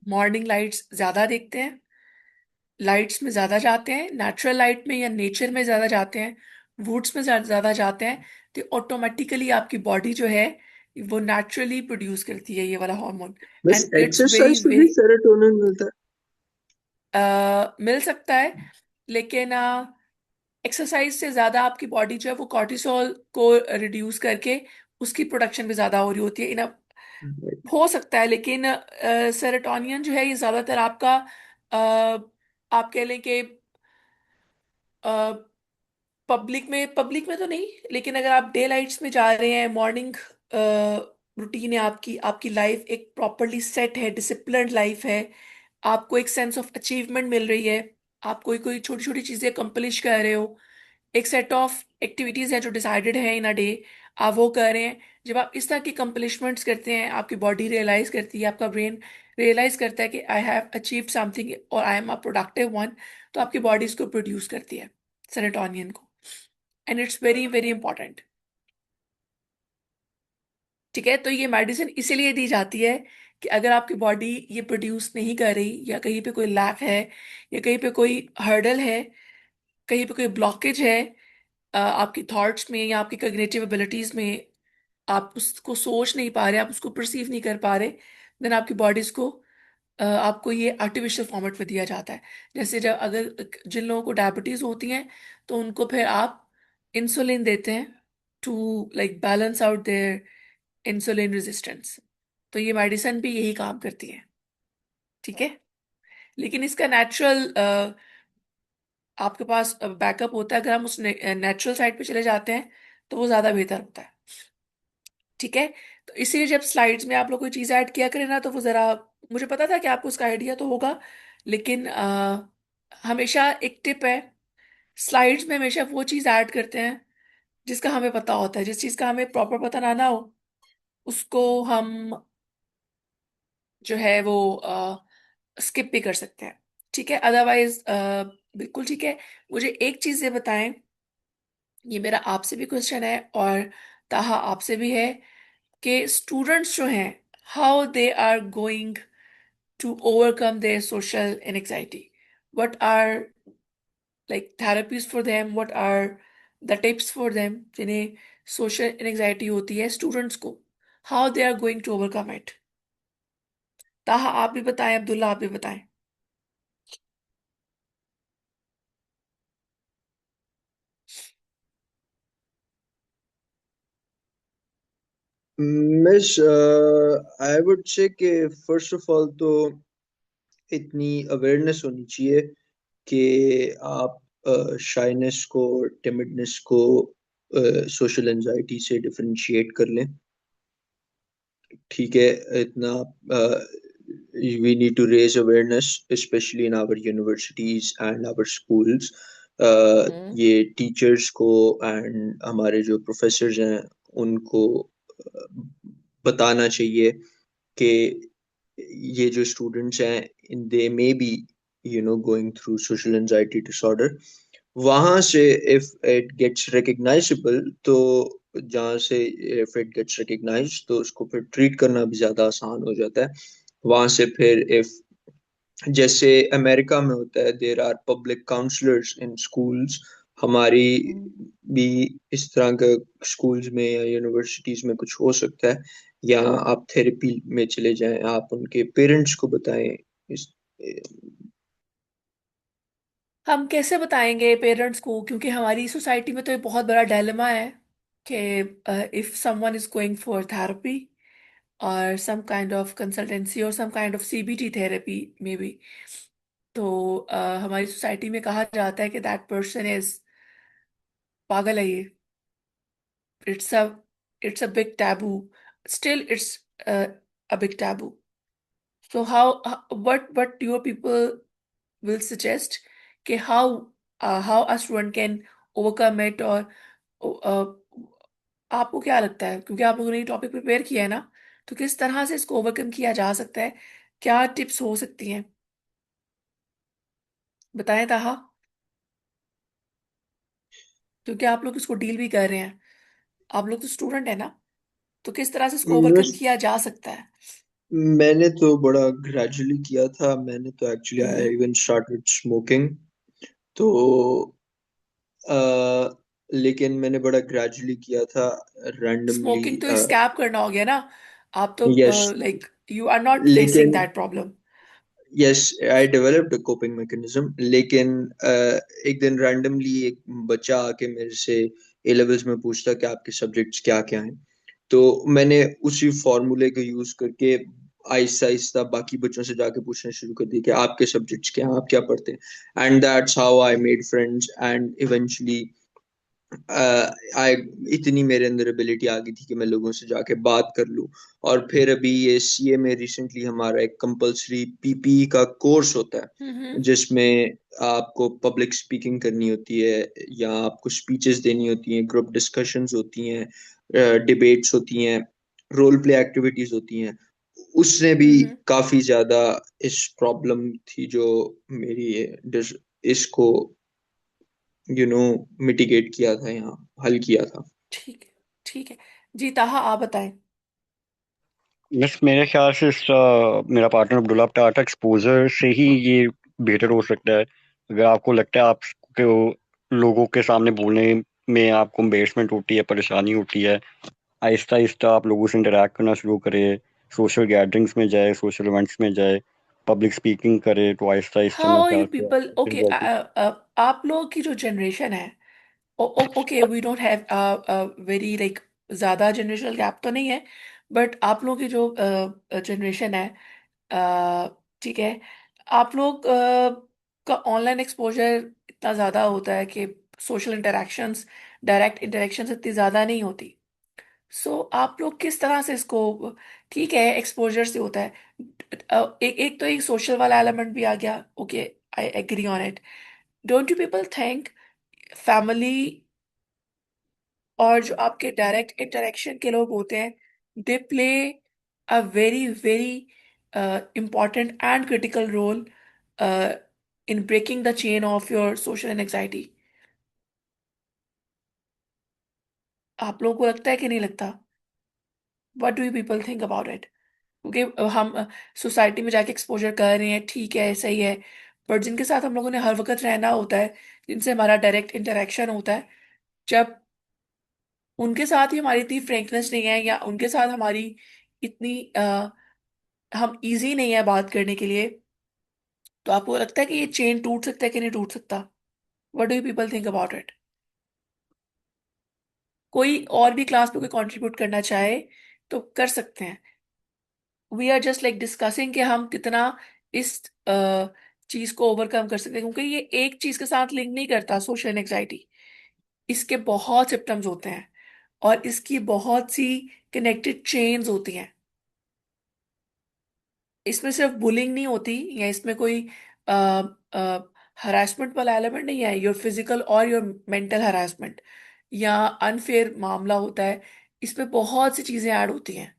Speaker 1: मॉर्निंग लाइट्स ज़्यादा देखते हैं, लाइट्स में ज़्यादा जाते हैं, नेचुरल लाइट में या नेचर में ज़्यादा जाते हैं, वुड्स में ज़्यादा जाते हैं, तो ऑटोमेटिकली आपकी बॉडी जो है, वो नेचुरली प्रोड्यूस करती है ये वाला हार्मोन।
Speaker 4: बस
Speaker 1: एंड इट्स वेरी
Speaker 4: एक्सरसाइज से भी
Speaker 1: वेरी,
Speaker 4: सेरोटोनिन मिलता
Speaker 1: मिल सकता है, लेकिन एक्सरसाइज से ज़्यादा आपकी बॉडी जो है, वो कॉर्टिसोल को रिड्यूस करके उसकी प्रोडक्शन भी ज़्यादा हो रही होती है। इन
Speaker 4: है?
Speaker 1: हो सकता है, लेकिन सेरोटोनियन जो है, ये ज़्यादातर आपका, अ, आप कह लें कि पब्लिक में तो नहीं, लेकिन अगर आप डे लाइट्स में जा रहे हैं, मॉर्निंग रूटीन है आपकी, आपकी लाइफ एक प्रॉपरली सेट है, डिसिप्लिन्ड लाइफ है, आपको एक सेंस ऑफ अचीवमेंट मिल रही है, आप कोई कोई छोटी छोटी चीज़ें कंप्लिश कर रहे हो, एक सेट ऑफ एक्टिविटीज़ है जो डिसाइडेड है इन अ डे, आप वो कर रहे हैं। जब आप इस तरह की कंप्लिशमेंट्स करते हैं, आपकी बॉडी रियलाइज करती है, आपका ब्रेन रियलाइज करता है कि आई हैव अचीव समथिंग और I am a productive one, तो आपकी बॉडी इसको प्रोड्यूस करती है, सेरोटोनियन को। And it's very very important. ठीक है, तो ये मेडिसिन इसीलिए दी जाती है कि अगर आपकी बॉडी ये प्रोड्यूस नहीं कर रही, या कहीं पे कोई लैक है, या कहीं पे कोई हर्डल है, कहीं पे कोई ब्लॉकेज है, आपकी थॉट्स में या आपकी कॉग्निटिव एबिलिटीज में, आप उसको सोच नहीं पा रहे, आप उसको परसीव नहीं कर पा रहे, देन आपकी बॉडीज को, आपको ये आर्टिफिशियल फॉर्मेट में दिया जाता है। जैसे जब अगर जिन लोगों को डायबिटीज होती हैं, तो उनको फिर आप इंसुलिन देते हैं, to like balance out their insulin resistance. तो ये मेडिसिन भी यही काम करती है। ठीक है, लेकिन इसका नेचुरल, आपके पास बैकअप होता है, अगर हम उस नेचुरल साइड पे चले जाते हैं, तो वो ज़्यादा बेहतर होता है। ठीक है, तो इसीलिए जब स्लाइड्स में आप लोग कोई चीज़ ऐड किया करें ना, तो वो ज़रा, मुझे पता था कि आपको उसका आइडिया तो होगा, लेकिन हमेशा एक टिप है, स्लाइड्स में हमेशा वो चीज़ ऐड करते हैं जिसका हमें पता होता है। जिस चीज़ का हमें प्रॉपर पता ना हो, उसको हम जो है वो स्किप भी कर सकते हैं। ठीक है, अदरवाइज बिल्कुल ठीक है। मुझे एक चीज़ ये बताएं, ये मेरा आपसे भी क्वेश्चन है, और ताहा आपसे भी है, कि स्टूडेंट्स जो हैं, how they are going to overcome their social anxiety, what are like therapies for them, what are the tips for them, जिन्हें सोशल एंजाइटी होती है स्टूडेंट्स को, how they are going to overcome it. Taha आप भी बताएं, अब्दुल्ला आप भी बताएं।
Speaker 4: मिस, आई वुड से कि फर्स्ट ऑफ ऑल तो इतनी अवेयरनेस होनी चाहिए कि आप शाइनेस को, टिमिडनेस को सोशल एंजाइटी से डिफरेंशिएट कर लें। ठीक है, इतना we need to raise awareness especially in our universities and our schools.
Speaker 1: हम्म।
Speaker 4: ये टीचर्स को एंड हमारे जो प्रोफेसर्स हैं उनको बताना चाहिए कि ये जो स्टूडेंट्स हैं they may be going through social anxiety disorder. वहां से इफ इट गेट्स रिकग्नाइजेबल तो जहाँ से इफ इट गेट्स रिकग्नाइज्ड तो उसको फिर ट्रीट करना भी ज्यादा आसान हो जाता है। वहां से फिर इफ जैसे अमेरिका में होता है, there are public counsellors in schools. हमारी
Speaker 1: हम्म।
Speaker 4: भी इस तरह के स्कूल्स में या यूनिवर्सिटीज में कुछ हो सकता है, या आप थेरेपी में चले जाएं, आप उनके पेरेंट्स को बताएं इस।
Speaker 1: हम कैसे बताएंगे पेरेंट्स को, क्योंकि हमारी सोसाइटी में तो ये बहुत बड़ा डायलेमा है कि if someone is going for therapy और सम काइंड ऑफ कंसल्टेंसी और some kind of CBT therapy maybe, तो हमारी सोसाइटी में कहा जाता है कि दैट पर्सन इज पागल है ये। It's a it's a big taboo, still it's a big taboo. So what your people will suggest कि how a student can overcome it, और uh, आपको क्या लगता है, क्योंकि आप लोगों ने ये टॉपिक प्रिपेयर किया है ना, तो किस तरह से इसको ओवरकम किया जा सकता है, क्या टिप्स हो सकती हैं, बताएं ताहा, क्योंकि आप लोग इसको डील भी कर रहे हैं, आप लोग तो स्टूडेंट है ना, तो किस तरह से इसको ओवरकम किया जा सकता है।
Speaker 4: मैंने तो बड़ा ग्रेजुअली किया था। मैंने तो actually I
Speaker 1: hmm.
Speaker 4: Even started smoking. तो लेकिन मैंने बड़ा ग्रेजुअली किया था, रैंडमली।
Speaker 1: स्मोकिंग तो स्कैप करना हो गया ना, आप तो
Speaker 4: yes,
Speaker 1: like you are not facing
Speaker 4: लेकिन
Speaker 1: that problem.
Speaker 4: Yes I developed a coping mechanism. लेकिन एक दिन रैंडमली एक बच्चा आके मेरे से ए लेवल्स में पूछता कि आपके सब्जेक्ट्स क्या क्या हैं। तो मैंने उसी फॉर्मूले को यूज करके आहिस्ता आहिस्ता बाकी बच्चों से जाके पूछना शुरू कर दिया कि आपके सब्जेक्ट्स क्या हैं, आप क्या पढ़ते हैं। And that's how I made friends and eventually I इतनी मेरे अंदर एबिलिटी आ गई थी कि मैं लोगों से जाके बात कर लूं। और फिर अभी ये सीए में रिसेंटली हमारा एक कंपलसरी पीपीई का कोर्स होता है,
Speaker 1: हम्म।
Speaker 4: जिसमें आपको पब्लिक स्पीकिंग करनी होती है, या आपको स्पीचेस देनी होती हैं, ग्रुप डिस्कशंस होती हैं, डिबेट्स होती हैं, रोल प्ले एक्टिविटीज होती हैं। उसने भी
Speaker 1: हम्म।
Speaker 4: काफी ज्यादा इस प्रॉब्लम थी जो मेरी इसको मिटिगेट किया था, यहाँ हल किया था।
Speaker 1: ठीक है, ठीक है। जी ताहा, आप बताएं।
Speaker 3: बस मेरे ख्याल से मेरा पार्टनर अब्दुल्ला बता रहा था, एक्सपोजर से ही ये बेहतर हो सकता है। अगर आपको लगता है आपको लोगों के सामने बोलने में आपको एम्बेरसमेंट होती है, परेशानी होती है, आहिस्ता आहिस्ता आप लोगों से इंटरेक्ट करना शुरू करें, सोशल गैदरिंग्स में जाए, सोशल इवेंट्स में जाए, पब्लिक स्पीकिंग करे, तो आहिस्ता आहिस्ता मेरे
Speaker 1: हाउ यू
Speaker 3: ख्याल से
Speaker 1: पीपल,
Speaker 3: आपको
Speaker 1: ओके,
Speaker 3: anxiety-
Speaker 1: आप लोगों की जो जनरेशन है, okay we don't have very like ज्यादा जनरेशनल गैप तो नहीं है, बट आप लोगों की जो जनरेशन है, ठीक है, आप लोग का ऑनलाइन एक्सपोजर इतना ज़्यादा होता है कि सोशल इंटरेक्शंस, डायरेक्ट इंटरेक्शंस इतनी ज़्यादा नहीं होती। सो आप लोग किस तरह से इसको, ठीक है एक्सपोजर से होता है, एक तो एक सोशल वाला एलिमेंट भी आ गया, okay, I agree on it. Don't you people think family और जो आपके डायरेक्ट इंटरेक्शन के लोग होते हैं, they play a very very important and critical role in breaking the chain of your social anxiety? आप लोगों को लगता है कि नहीं लगता? What do you people think about it? क्योंकि हम सोसाइटी में जाके एक्सपोजर कर रहे हैं, ठीक है सही है, बट जिनके साथ हम लोगों ने हर वक्त रहना होता है, जिनसे हमारा डायरेक्ट इंटरेक्शन होता है, जब उनके साथ ही हमारी इतनी फ्रेंकनेस नहीं है, या उनके साथ हमारी इतनी हम इजी नहीं है बात करने के लिए, तो आपको लगता है कि ये चेन टूट सकता है कि नहीं टूट सकता? What do you people think about it? कोई और भी क्लास में कोई कंट्रीब्यूट करना चाहे तो कर सकते हैं। We are just like discussing कि हम कितना इस चीज को ओवरकम कर सकते हैं, क्योंकि ये एक चीज के साथ लिंक नहीं करता सोशल एंग्जाइटी, इसके बहुत सिम्टम्स होते हैं और इसकी बहुत सी कनेक्टेड चेन्स होती हैं। इसमें सिर्फ बुलिंग नहीं होती, या इसमें कोई हरासमेंट वाला एलिमेंट नहीं है, योर फिजिकल और योर मेंटल हरासमेंट या अनफेयर मामला होता है। इसमें बहुत सी चीजें ऐड होती हैं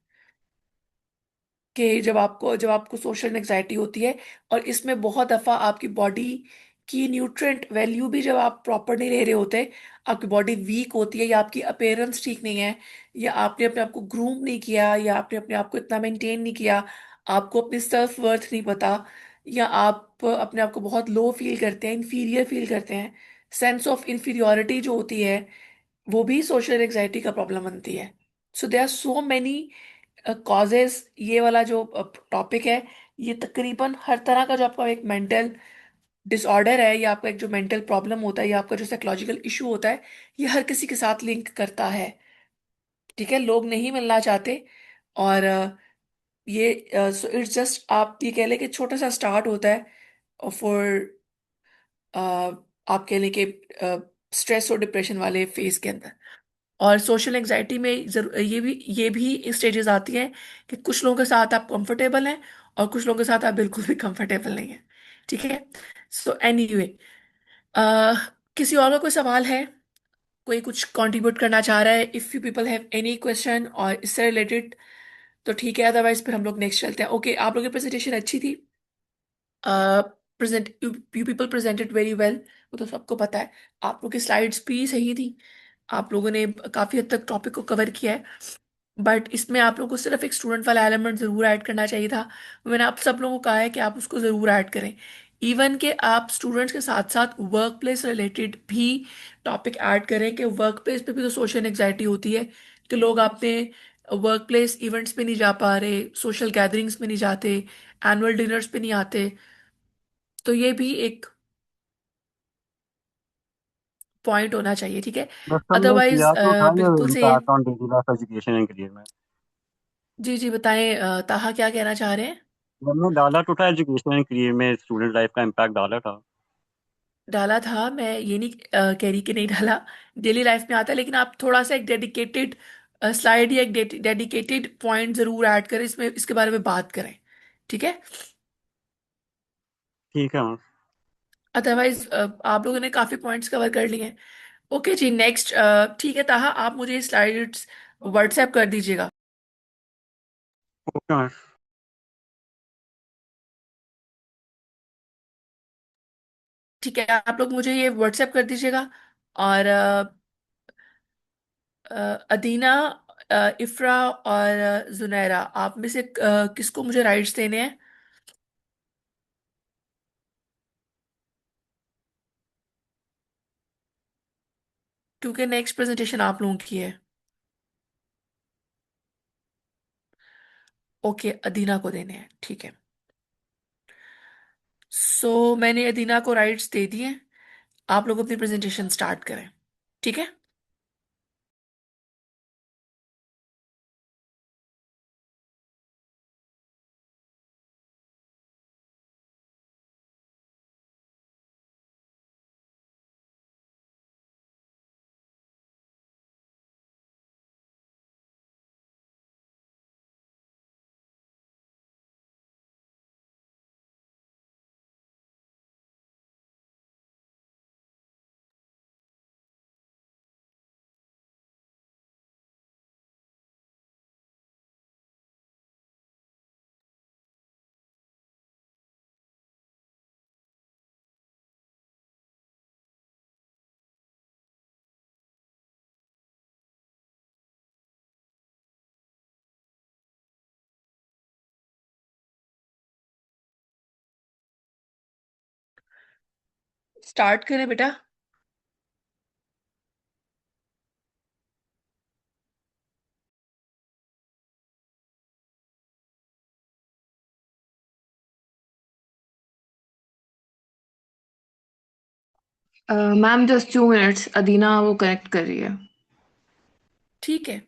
Speaker 1: कि जब आपको सोशल एंग्जाइटी होती है, और इसमें बहुत दफा आपकी बॉडी कि न्यूट्रिएंट वैल्यू भी जब आप प्रॉपर नहीं ले रहे होते, आपकी बॉडी वीक होती है, या आपकी अपीयरेंस ठीक नहीं है, या आपने अपने आप को ग्रूम नहीं किया, या आपने अपने आप को इतना मेंटेन नहीं किया, आपको अपनी सेल्फ वर्थ नहीं पता, या आप अपने आप को बहुत लो फील करते हैं, इन्फीरियर फील करते हैं, सेंस ऑफ इन्फीरियोरिटी जो होती है, वो भी सोशल एंग्जाइटी का प्रॉब्लम बनती है। So they are so many causes. ये वाला जो टॉपिक है, ये तकरीबन हर तरह का जो आपका एक मेंटल डिसऑर्डर है, या आपका एक जो मेंटल प्रॉब्लम होता है, या आपका जो साइकोलॉजिकल इशू होता है, ये हर किसी के साथ लिंक करता है। ठीक है, लोग नहीं मिलना चाहते। और ये इट्स जस्ट, आप ये कह लें कि छोटा सा स्टार्ट होता है फॉर, आप कह लें कि स्ट्रेस और डिप्रेशन वाले फेज के अंदर। और सोशल एंग्जाइटी में ये भी स्टेजेस आती हैं कि कुछ लोगों के साथ आप कंफर्टेबल हैं, और कुछ लोगों के साथ आप बिल्कुल भी कंफर्टेबल नहीं हैं। ठीक है। सो एनीवे, किसी और का कोई सवाल है? कोई कुछ कंट्रीब्यूट करना चाह रहा है? If you people have any question और इससे रिलेटेड, तो ठीक है, अदरवाइज फिर हम लोग नेक्स्ट चलते हैं। ओके, आप लोगों की प्रेजेंटेशन अच्छी थी। Present you people presented very well, वो तो सबको पता है। आप लोग की स्लाइड्स भी सही थी, आप लोगों ने काफी हद तक टॉपिक को कवर किया है। बट इसमें आप लोगों को सिर्फ एक स्टूडेंट वाला एलिमेंट जरूर ऐड करना चाहिए था। मैंने आप सब लोगों को कहा है कि आप उसको जरूर ऐड करें। इवन के आप स्टूडेंट्स के साथ साथ वर्क प्लेस रिलेटेड भी टॉपिक ऐड करें, कि वर्क प्लेस पे भी तो सोशल एंग्जाइटी होती है, कि लोग अपने वर्क प्लेस इवेंट्स पे नहीं जा पा रहे, सोशल गैदरिंग्स में नहीं जाते, एनुअल डिनर्स पे नहीं आते। तो ये भी एक पॉइंट होना चाहिए। ठीक है।
Speaker 3: बस हमने
Speaker 1: अदरवाइज
Speaker 3: किया तो था ये
Speaker 1: बिल्कुल same.
Speaker 3: Impact on daily life education and career में।
Speaker 1: जी जी, बताएं, ताहा क्या कहना चाह रहे हैं?
Speaker 3: हमने डाला तो था एजुकेशन एंड करियर में स्टूडेंट लाइफ का इम्पैक्ट डाला था।
Speaker 1: डाला था, मैं ये नहीं कह रही कि नहीं डाला। डेली लाइफ में आता है, लेकिन आप थोड़ा सा एक डेडिकेटेड स्लाइड या एक डेडिकेटेड पॉइंट जरूर ऐड करें, इसमें इसके बारे में बात करें। ठीक है।
Speaker 3: ठीक है मैम।
Speaker 1: अदरवाइज आप लोगों ने काफी पॉइंट्स कवर कर लिए हैं। ओके जी, नेक्स्ट। ठीक है ताहा, आप मुझे स्लाइड्स व्हाट्सएप कर दीजिएगा।
Speaker 3: Okay ma'am.
Speaker 1: ठीक है, आप लोग मुझे ये व्हाट्सएप कर दीजिएगा। और अदीना, इफ्रा और जुनैरा, आप में से किसको मुझे राइट्स देने हैं? क्योंकि नेक्स्ट प्रेजेंटेशन आप लोगों की है। ओके, अदीना को देने हैं, ठीक है। मैंने अदीना को राइट्स दे दिए। आप लोग अपनी प्रेजेंटेशन स्टार्ट करें। ठीक है। स्टार्ट करें बेटा।
Speaker 2: मैम जस्ट 2 मिनट्स, अदीना वो कनेक्ट कर रही है।
Speaker 1: ठीक है।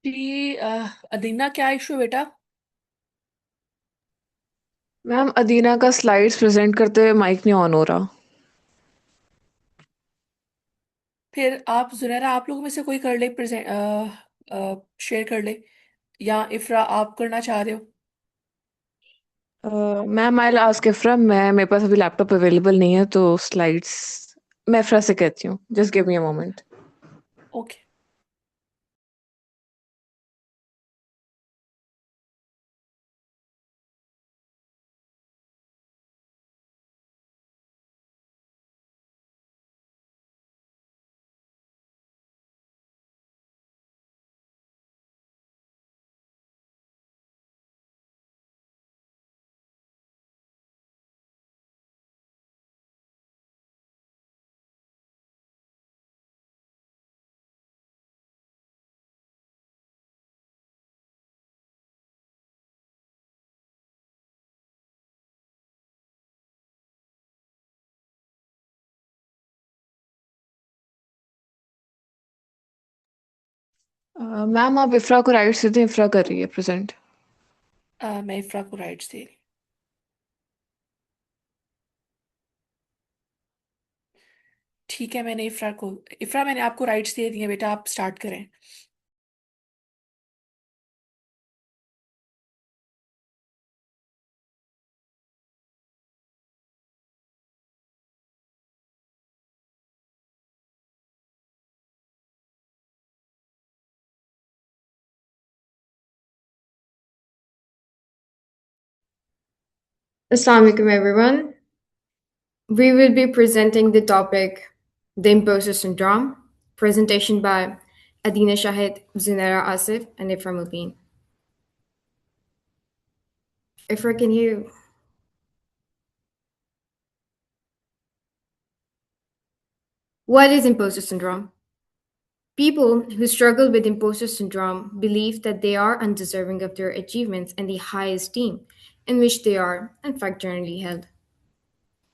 Speaker 1: जी अदीना क्या इशू है बेटा?
Speaker 5: मैम अदीना का स्लाइड्स प्रेजेंट करते हुए माइक नहीं ऑन हो रहा।
Speaker 1: फिर आप जुनैरा, आप लोगों में से कोई कर ले, प्रेजेंट शेयर कर ले, या इफ्रा आप करना चाह रहे हो?
Speaker 5: मैम आई आस्क इफ्रा, मैं मेरे पास अभी लैपटॉप अवेलेबल नहीं है तो स्लाइड्स मैं इफ्रा से कहती हूँ, just give me a moment.
Speaker 1: Okay.
Speaker 5: Ma'am आप इफ्रा को राइट से दें, इफ्रा कर रही है प्रेजेंट।
Speaker 1: मैं इफ्रा को राइट्स दे रही। ठीक है, इफ्रा मैंने आपको राइट्स दे दिए बेटा, आप स्टार्ट करें।
Speaker 2: Assalamu alaikum, everyone. We will be presenting the topic The Imposter Syndrome, presentation by Adina Shahid, Zinara Asif, and Ifra Mubin. Ifra, can you? What is imposter syndrome? People who struggle with imposter syndrome believe that they are undeserving of their achievements and the high esteem in which they are, in fact, generally held.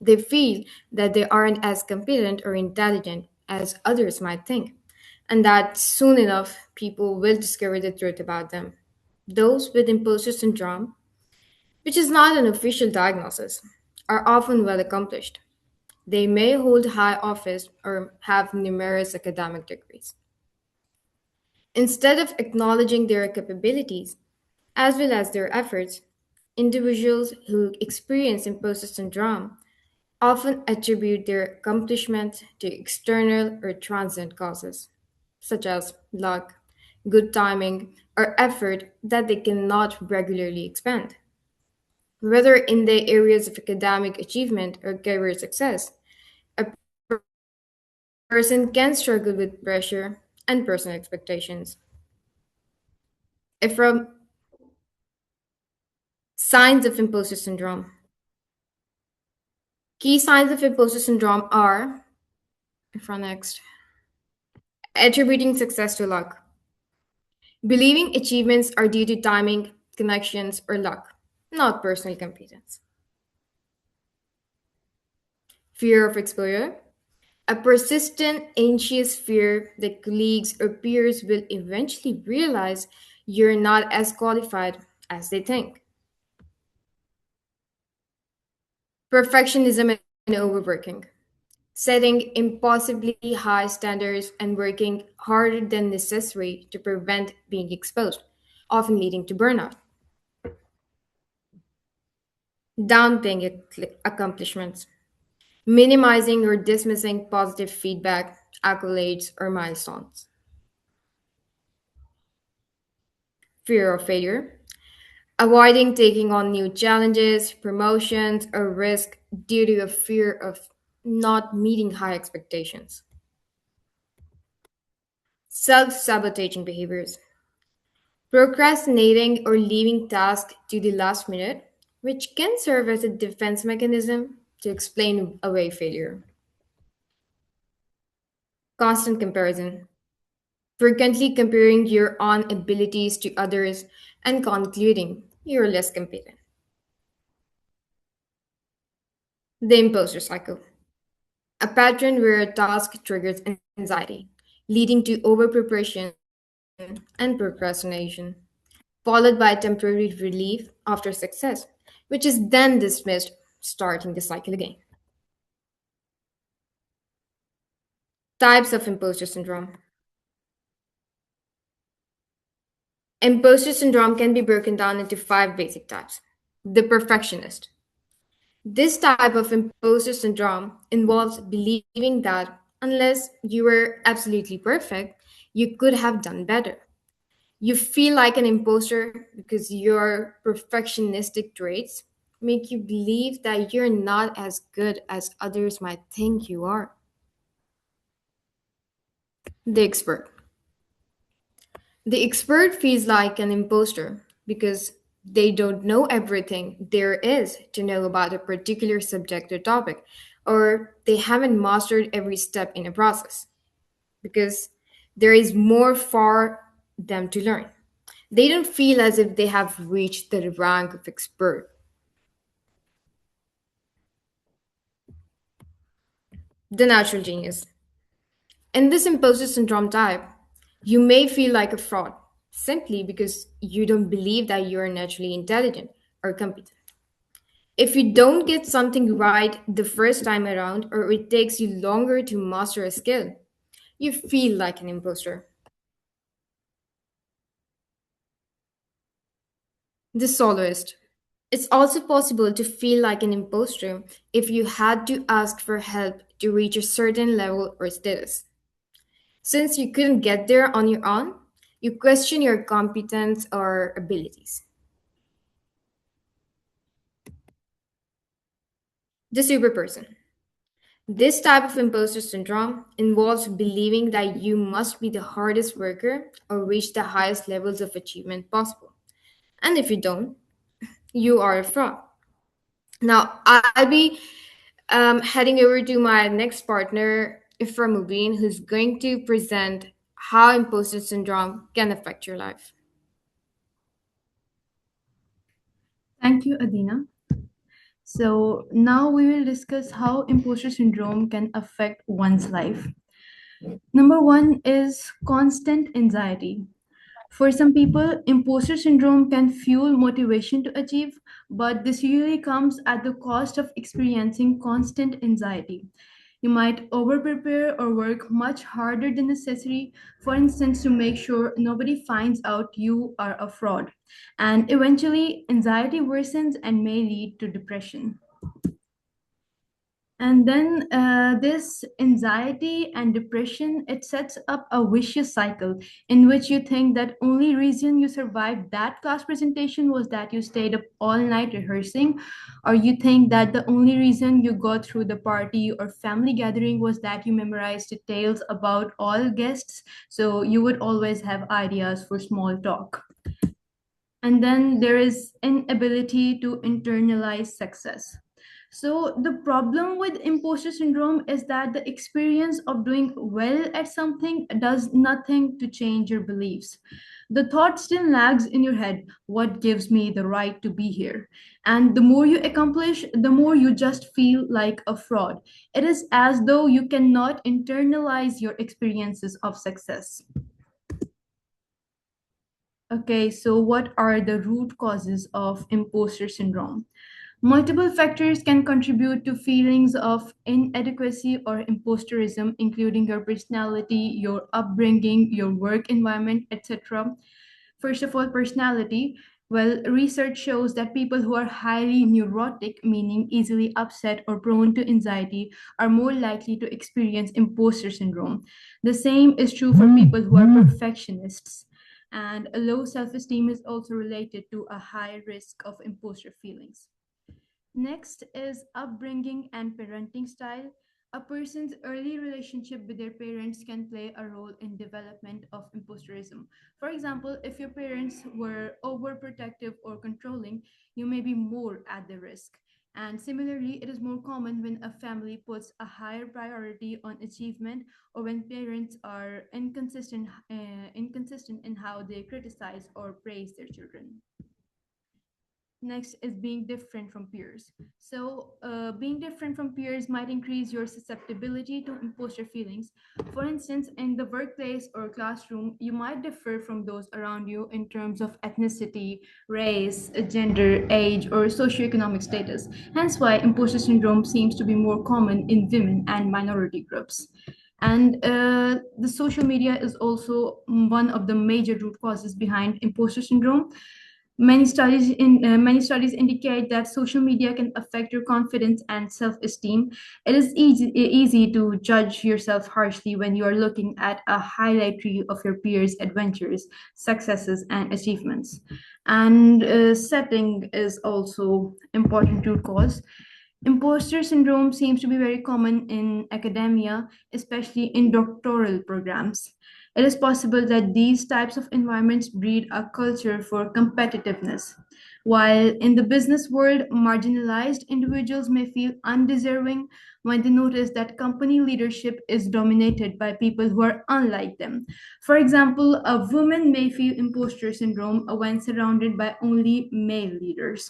Speaker 2: They feel that they aren't as competent or intelligent as others might think, and that soon enough people will discover the truth about them. Those with imposter syndrome, which is not an official diagnosis, are often well accomplished. They may hold high office or have numerous academic degrees. Instead of acknowledging their capabilities as well as their efforts, individuals who experience imposter syndrome often attribute their accomplishments to external or transient causes, such as luck, good timing, or effort that they cannot regularly expend. Whether in the areas of academic achievement or career success, a person can struggle with pressure and personal expectations. If from signs of imposter syndrome, key signs of imposter syndrome are, from next, attributing success to luck. Believing achievements are due to timing, connections, or luck, not personal competence. Fear of exposure. A persistent, anxious fear that colleagues or peers will eventually realize you're not as qualified as they think. Perfectionism and overworking. Setting impossibly high standards and working harder than necessary to prevent being exposed, often leading to burnout. Downplaying accomplishments, minimizing or dismissing positive feedback, accolades, or milestones. Fear of failure, avoiding taking on new challenges, promotions, or risk due to a fear of not meeting high expectations. Self sabotaging behaviors, procrastinating or leaving tasks to the last minute, which can serve as a defense mechanism to explain away failure. Constant comparison, frequently comparing your own abilities to others and concluding you're less competent. The imposter cycle, a pattern where a task triggers anxiety, leading to over preparation and procrastination, followed by temporary relief after success, which is then dismissed, starting the cycle again. Types of imposter syndrome. Imposter syndrome can be broken down into five basic types. The perfectionist. This type of imposter syndrome involves believing that unless you were absolutely perfect, you could have done better. You feel like an imposter because your perfectionistic traits make you believe that you're not as good as others might think you are. The expert. The expert feels like an imposter because they don't know everything there is to know about a particular subject or topic, or they haven't mastered every step in a process because there is more for them to learn. They don't feel as if they have reached the rank of expert. The natural genius. In this imposter syndrome type, you may feel like a fraud simply because you don't believe that you are naturally intelligent or competent. If you don't get something right the first time around, or it takes you longer to master a skill, you feel like an imposter. The soloist. It's also possible to feel like an imposter if you had to ask for help to reach a certain level or status. Since you couldn't get there on your own, you question your competence or abilities. The superperson. This type of imposter syndrome involves believing that you must be the hardest worker or reach the highest levels of achievement possible. And if you don't, you are a fraud. Now, I'll be heading over to my next partner, Ifra Mubin, who's going to present how imposter syndrome can affect your life.
Speaker 6: Thank you, Adina. So, now we will discuss how imposter syndrome can affect one's life. Number one is constant anxiety. For some people, imposter syndrome can fuel motivation to achieve, but this usually comes at the cost of experiencing constant anxiety. You might over prepare or work much harder than necessary, for instance, to make sure nobody finds out you are a fraud. And eventually, anxiety worsens and may lead to depression. And then this anxiety and depression, it sets up a vicious cycle in which you think that only reason you survived that class presentation was that you stayed up all night rehearsing, or you think that the only reason you got through the party or family gathering was that you memorized details about all guests, so you would always have ideas for small talk. And then there is inability to internalize success. So the problem with imposter syndrome is that the experience of doing well at something does nothing to change your beliefs. The thought still nags in your head, what gives me the right to be here? And the more you accomplish, the more you just feel like a fraud. It is as though you cannot internalize your experiences of success. Okay, so what are the root causes of imposter syndrome? Multiple factors can contribute to feelings of inadequacy or imposterism, including your personality, your upbringing, your work environment, etc. First of all, personality. Well, research shows that people who are highly neurotic, meaning easily upset or prone to anxiety, are more likely to experience imposter syndrome. The same is true for people who are perfectionists. And a low self esteem is also related to a high risk of imposter feelings. Next is upbringing and parenting style. A person's early relationship with their parents can play a role in development of imposterism. For example, if your parents were overprotective or controlling, you may be more at the risk. And similarly, it is more common when a family puts a higher priority on achievement, or when parents are inconsistent in how they criticize or praise their children. Next is being different from peers. So, being different from peers might increase your susceptibility to imposter feelings. For instance, in the workplace or classroom, you might differ from those around you in terms of ethnicity, race, gender, age, or socioeconomic status. Hence, why imposter syndrome seems to be more common in women and minority groups. And the social media is also one of the major root causes behind imposter syndrome. Many studies indicate that social media can affect your confidence and self-esteem. It is easy to judge yourself harshly when you are looking at a highlight reel of your peers' adventures, successes, and achievements. And setting is also important root cause. Imposter syndrome seems to be very common in academia, especially in doctoral programs. It is possible that these types of environments breed a culture for competitiveness. While in the business world, marginalized individuals may feel undeserving when they notice that company leadership is dominated by people who are unlike them. For example, a woman may feel imposter syndrome when surrounded by only male leaders.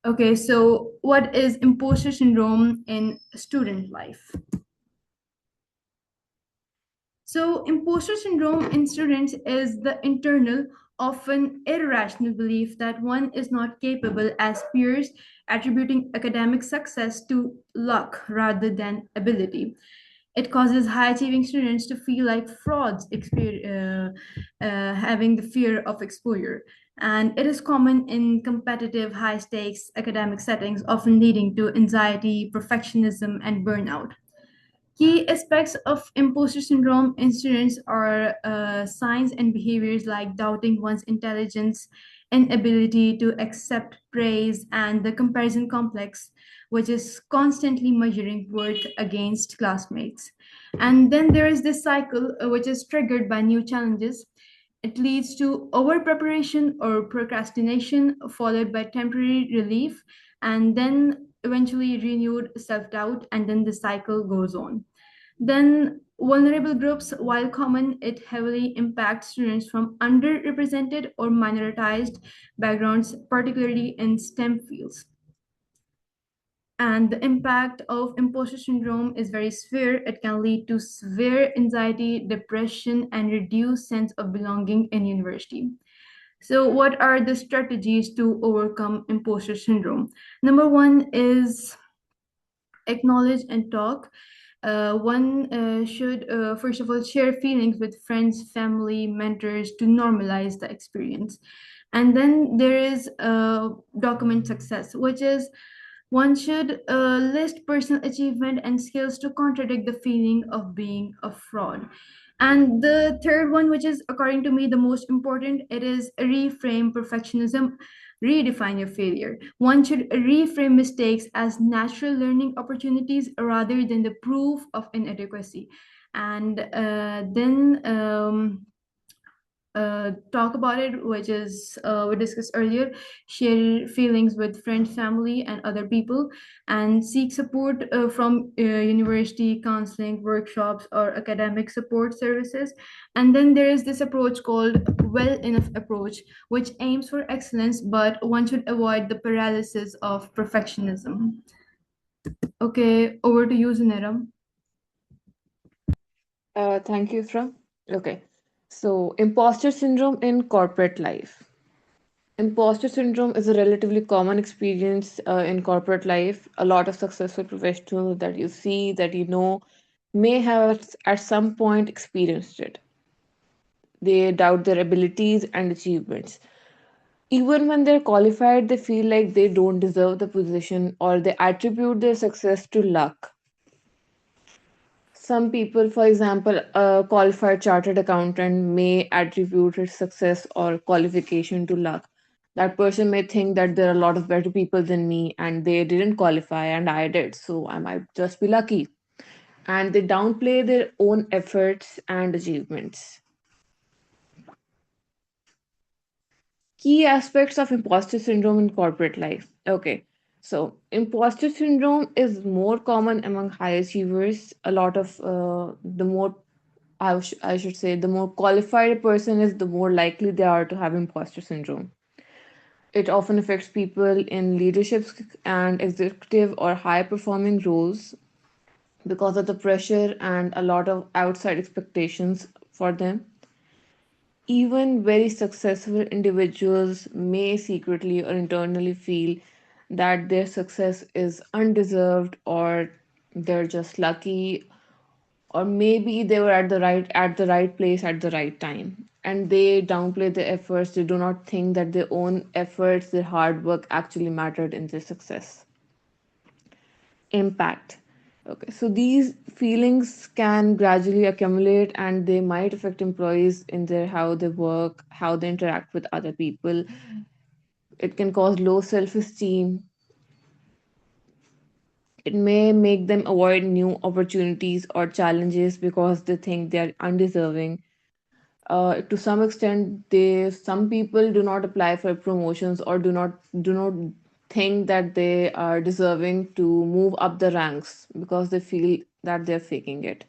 Speaker 6: Okay, so what is imposter syndrome in student life? So, imposter syndrome in students is the internal, often irrational belief that one is not capable as peers, attributing academic success to luck rather than ability. It causes high achieving students to feel like frauds, having the fear of exposure. And it is common in competitive, high stakes academic settings, often leading to anxiety, perfectionism, and burnout. Key aspects of imposter syndrome in students are signs and behaviors like doubting one's intelligence, inability to accept praise, and the comparison complex, which is constantly measuring worth against classmates. And then there is this cycle, which is triggered by new challenges. It leads to over preparation or procrastination, followed by temporary relief, and then eventually renewed self doubt, and then the cycle goes on. Then, vulnerable groups, while common, it heavily impacts students from underrepresented or minoritized backgrounds, particularly in STEM fields. And the impact of imposter syndrome is very severe. It can lead to severe anxiety, depression, and reduced sense of belonging in university. So, what are the strategies to overcome imposter syndrome? Number one is acknowledge and talk. One should, first of all, share feelings with friends, family, mentors to normalize the experience. And then there is document success, which is one should list personal achievement and skills to contradict the feeling of being a fraud. And the third one, which is according to me the most important, it is reframe perfectionism, redefine your failure. One should reframe mistakes as natural learning opportunities rather than the proof of inadequacy. And then talk about it, which is we discussed earlier, share feelings with friends, family, and other people, and seek support from university counseling, workshops, or academic support services. And then there is this approach called well enough approach, which aims for excellence, but one should avoid the paralysis of perfectionism. Okay, over to you, Zainara.
Speaker 5: Thank you, Fra. Okay. So, imposter syndrome in corporate life. Imposter syndrome is a relatively common experience in corporate life. A lot of successful professionals that you see, that you know, may have at some point experienced it. They doubt their abilities and achievements. Even when they're qualified, they feel like they don't deserve the position or they attribute their success to luck. Some people, for example, a qualified chartered accountant may attribute its success or qualification to luck. That person may think that there are a lot of better people than me and they didn't qualify and I did, so I might just be lucky. And they downplay their own efforts and achievements. Key aspects of imposter syndrome in corporate life. Okay, so imposter syndrome is more common among high achievers. A lot of the more I should say, the more qualified a person is, the more likely they are to have imposter syndrome. It often affects people in leadership and executive or high performing roles because of the pressure and a lot of outside expectations for them. Even very successful individuals may secretly or internally feel that their success is undeserved, or they're just lucky, or maybe they were at the right place at the right time, and they downplay their efforts. They do not think that their own efforts, their hard work actually mattered in their success. Impact. Okay, so these feelings can gradually accumulate and they might affect employees in their how they work, how they interact with other people. It can cause low self-esteem. It may make them avoid new opportunities or challenges because they think they are undeserving. To some extent, they some people do not apply for promotions or do not think that they are deserving to move up the ranks because they feel that they're faking it.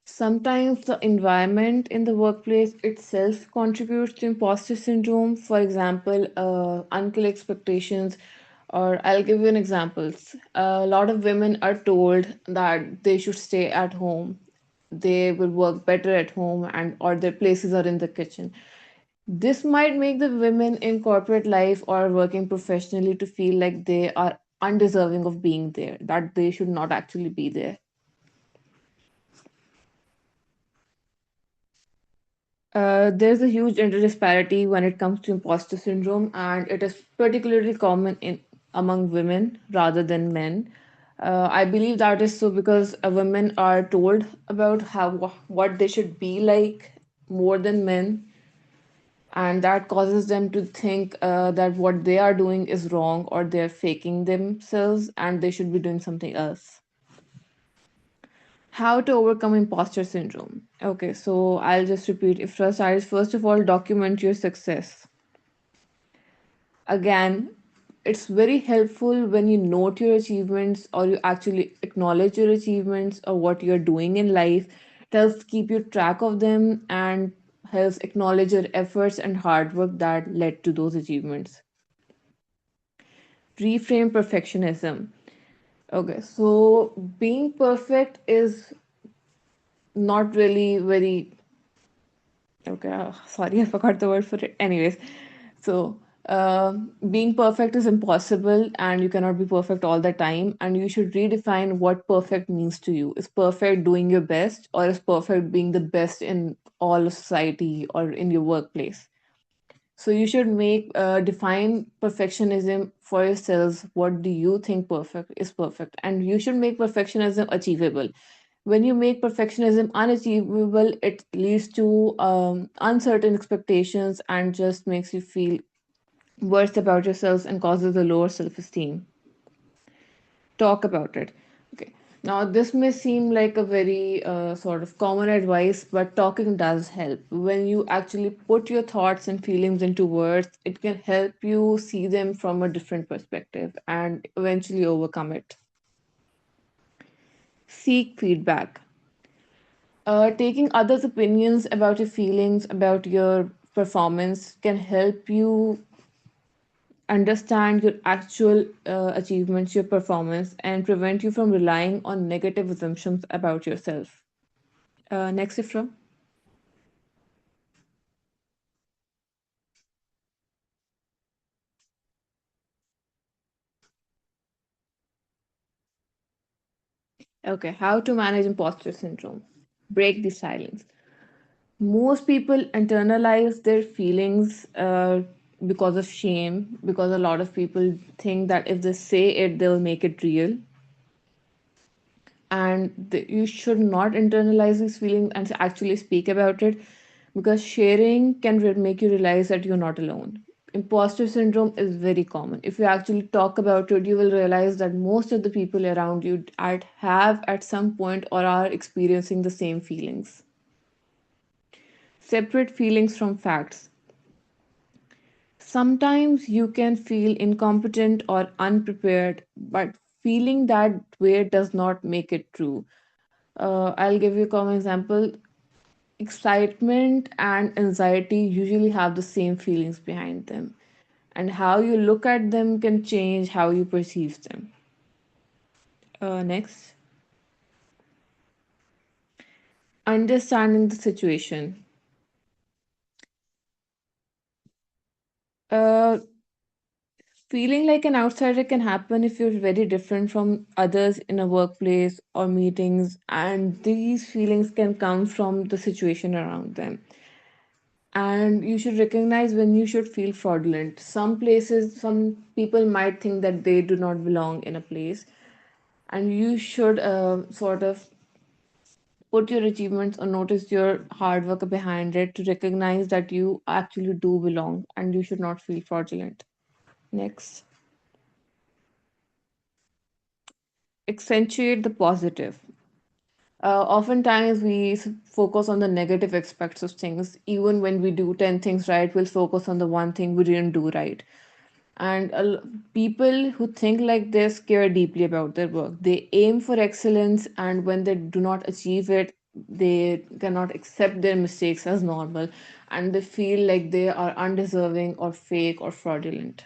Speaker 5: Sometimes the environment in the workplace itself contributes to imposter syndrome. For example, unclear expectations, or I'll give you an example. A lot of women are told that they should stay at home. They will work better at home, and or their places are in the kitchen. This might make the women in corporate life or working professionally to feel like they are undeserving of being there, that they should not actually be there. There's a huge gender disparity when it comes to imposter syndrome, and it is particularly common in among women rather than men. I believe that is so because women are told about how what they should be like more than men, and that causes them to think that what they are doing is wrong or they're faking themselves and they should be doing something else. How to overcome imposter syndrome? Okay, so I'll just repeat. If trust is, first of all, document your success. Again, it's very helpful when you note your achievements or you actually acknowledge your achievements or what you're doing in life. It helps keep you track of them and helps acknowledge your efforts and hard work that led to those achievements. Reframe perfectionism. Okay, so being perfect is not really very. Okay, sorry, I forgot the word for it. Anyways, so being perfect is impossible, and you cannot be perfect all the time. And you should redefine what perfect means to you. Is perfect doing your best, or is perfect being the best in all of society or in your workplace? So you should make define perfectionism for yourselves. What do you think perfect is perfect? And you should make perfectionism achievable. When you make perfectionism unachievable, it leads to uncertain expectations and just makes you feel worse about yourselves and causes a lower self-esteem. Talk about it. Okay. Now, this may seem like a very sort of common advice, but talking does help. When you actually put your thoughts and feelings into words, it can help you see them from a different perspective and eventually overcome it. Seek feedback. Taking others' opinions about your feelings, about your performance, can help you understand your actual achievements, your performance, and prevent you from relying on negative assumptions about yourself. Next, Ifra. Okay, how to manage imposter syndrome? Break the silence. Most people internalize their feelings because of shame, because a lot of people think that if they say it, they'll make it real. And you should not internalize these feelings and actually speak about it, because sharing can make you realize that you're not alone. Imposter syndrome is very common. If you actually talk about it, you will realize that most of the people around you have at some point or are experiencing the same feelings. Separate feelings from facts. Sometimes you can feel incompetent or unprepared, but feeling that way does not make it true. I'll give you a common example. Excitement and anxiety usually have the same feelings behind them, and how you look at them can change how you perceive them. Next, understanding the situation. Uh, Feeling like an outsider can happen if you're very different from others in a workplace or meetings, and these feelings can come from the situation around them. And you should recognize when you should feel fraudulent. Some places, some people might think that they do not belong in a place, and you should sort of put your achievements or notice your hard work behind it to recognize that you actually do belong and you should not feel fraudulent. Next, accentuate the positive. Oftentimes, we focus on the negative aspects of things. Even when we do 10 things right, we'll focus on the one thing we didn't do right. And people who think like this care deeply about their work. They aim for excellence, and when they do not achieve it, they cannot accept their mistakes as normal, and they feel like they are undeserving or fake or fraudulent.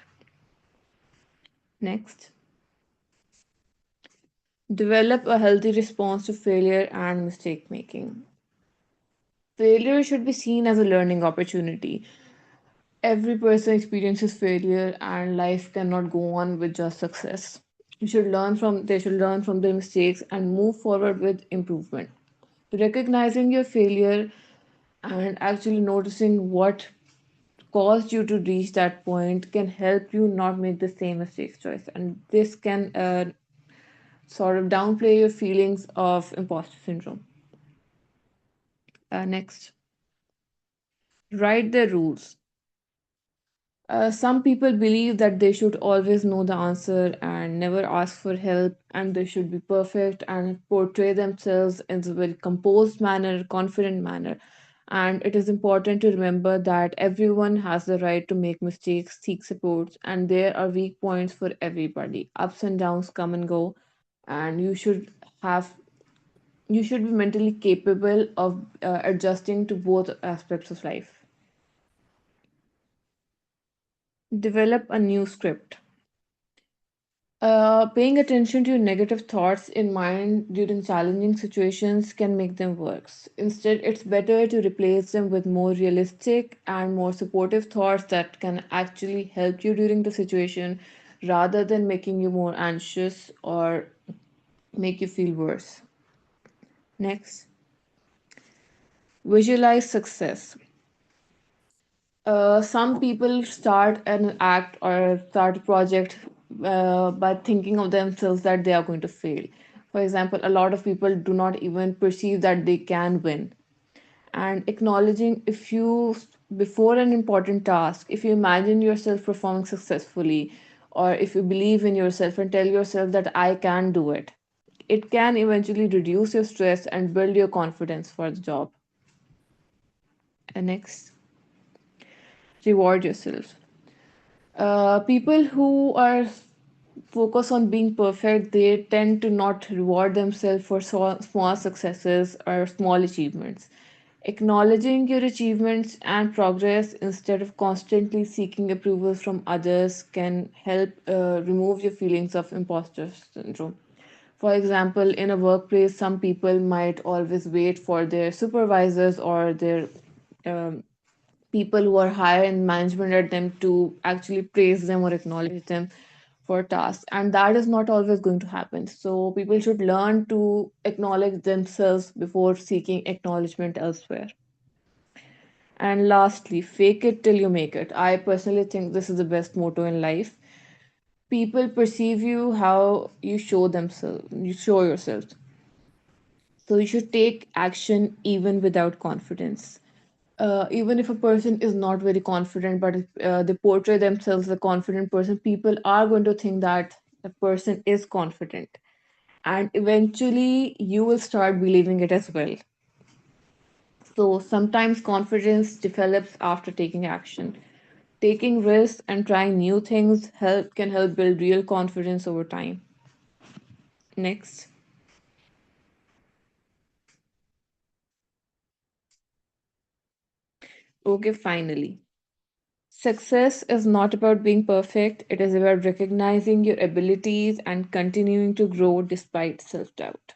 Speaker 5: Next, develop a healthy response to failure and mistake making. Failure should be seen as a learning opportunity. Every person experiences failure, and life cannot go on with just success. They should learn from their mistakes and move forward with improvement. Recognizing your failure and actually noticing what caused you to reach that point can help you not make the same mistakes choice, and this can sort of downplay your feelings of imposter syndrome. Next, write the rules. Some people believe that they should always know the answer and never ask for help, and they should be perfect and portray themselves in a very composed manner, confident manner. And it is important to remember that everyone has the right to make mistakes, seek support, and there are weak points for everybody. Ups and downs come and go, and have you should be mentally capable of adjusting to both aspects of life. Develop a new script. Paying attention to your negative thoughts in mind during challenging situations can make them worse. Instead, it's better to replace them with more realistic and more supportive thoughts that can actually help you during the situation rather than making you more anxious or make you feel worse. Next, visualize success. Some people start an act or start a project by thinking of themselves that they are going to fail. For example, a lot of people do not even perceive that they can win. And acknowledging if you, before an important task, if you imagine yourself performing successfully, or if you believe in yourself and tell yourself that I can do it, it can eventually reduce your stress and build your confidence for the job. And next, reward yourself. People who are focused on being perfect, they tend to not reward themselves for small successes or small achievements. Acknowledging your achievements and progress instead of constantly seeking approval from others can help remove your feelings of imposter syndrome. For example, in a workplace, some people might always wait for their supervisors or their um, people who are higher in management at them to actually praise them or acknowledge them for tasks, and that is not always going to happen. So people should learn to acknowledge themselves before seeking acknowledgement elsewhere. And lastly, fake it till you make it. I personally think this is the best motto in life. People perceive you how you show yourself. So you should take action even without confidence. Even if a person is not very confident, but if, they portray themselves as a confident person, people are going to think that the person is confident. And eventually, you will start believing it as well. So sometimes confidence develops after taking action. Taking risks and trying new things can help build real confidence over time. Next, Okay, finally. Success is not about being perfect, it is about recognizing your abilities and continuing to grow despite self doubt.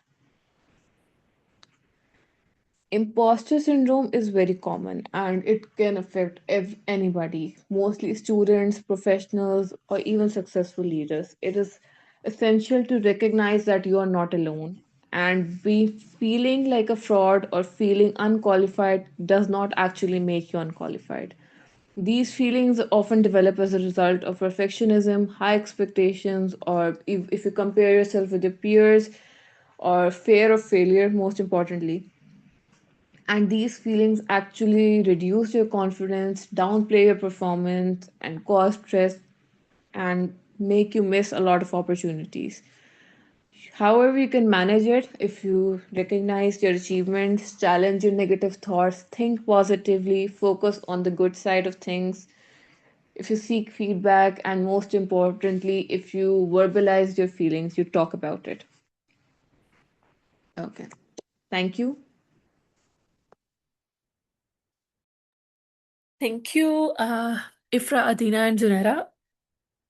Speaker 5: Imposter syndrome is very common and it can affect anybody, mostly students, professionals, or even successful leaders. It is essential to recognize that you are not alone, and be feeling like a fraud or feeling unqualified does not actually make you unqualified. These feelings often develop as a result of perfectionism, high expectations, or if you compare yourself with your peers, or fear of failure, most importantly. And these feelings actually reduce your confidence, downplay your performance, and cause stress and make you miss a lot of opportunities. However, you can manage it if you recognize your achievements, challenge your negative thoughts, think positively, focus on the good side of things. If you seek feedback, and most importantly, if you verbalize your feelings, you talk about it. Okay. Thank you.
Speaker 1: Thank you, Ifra, Adina, and Junaira.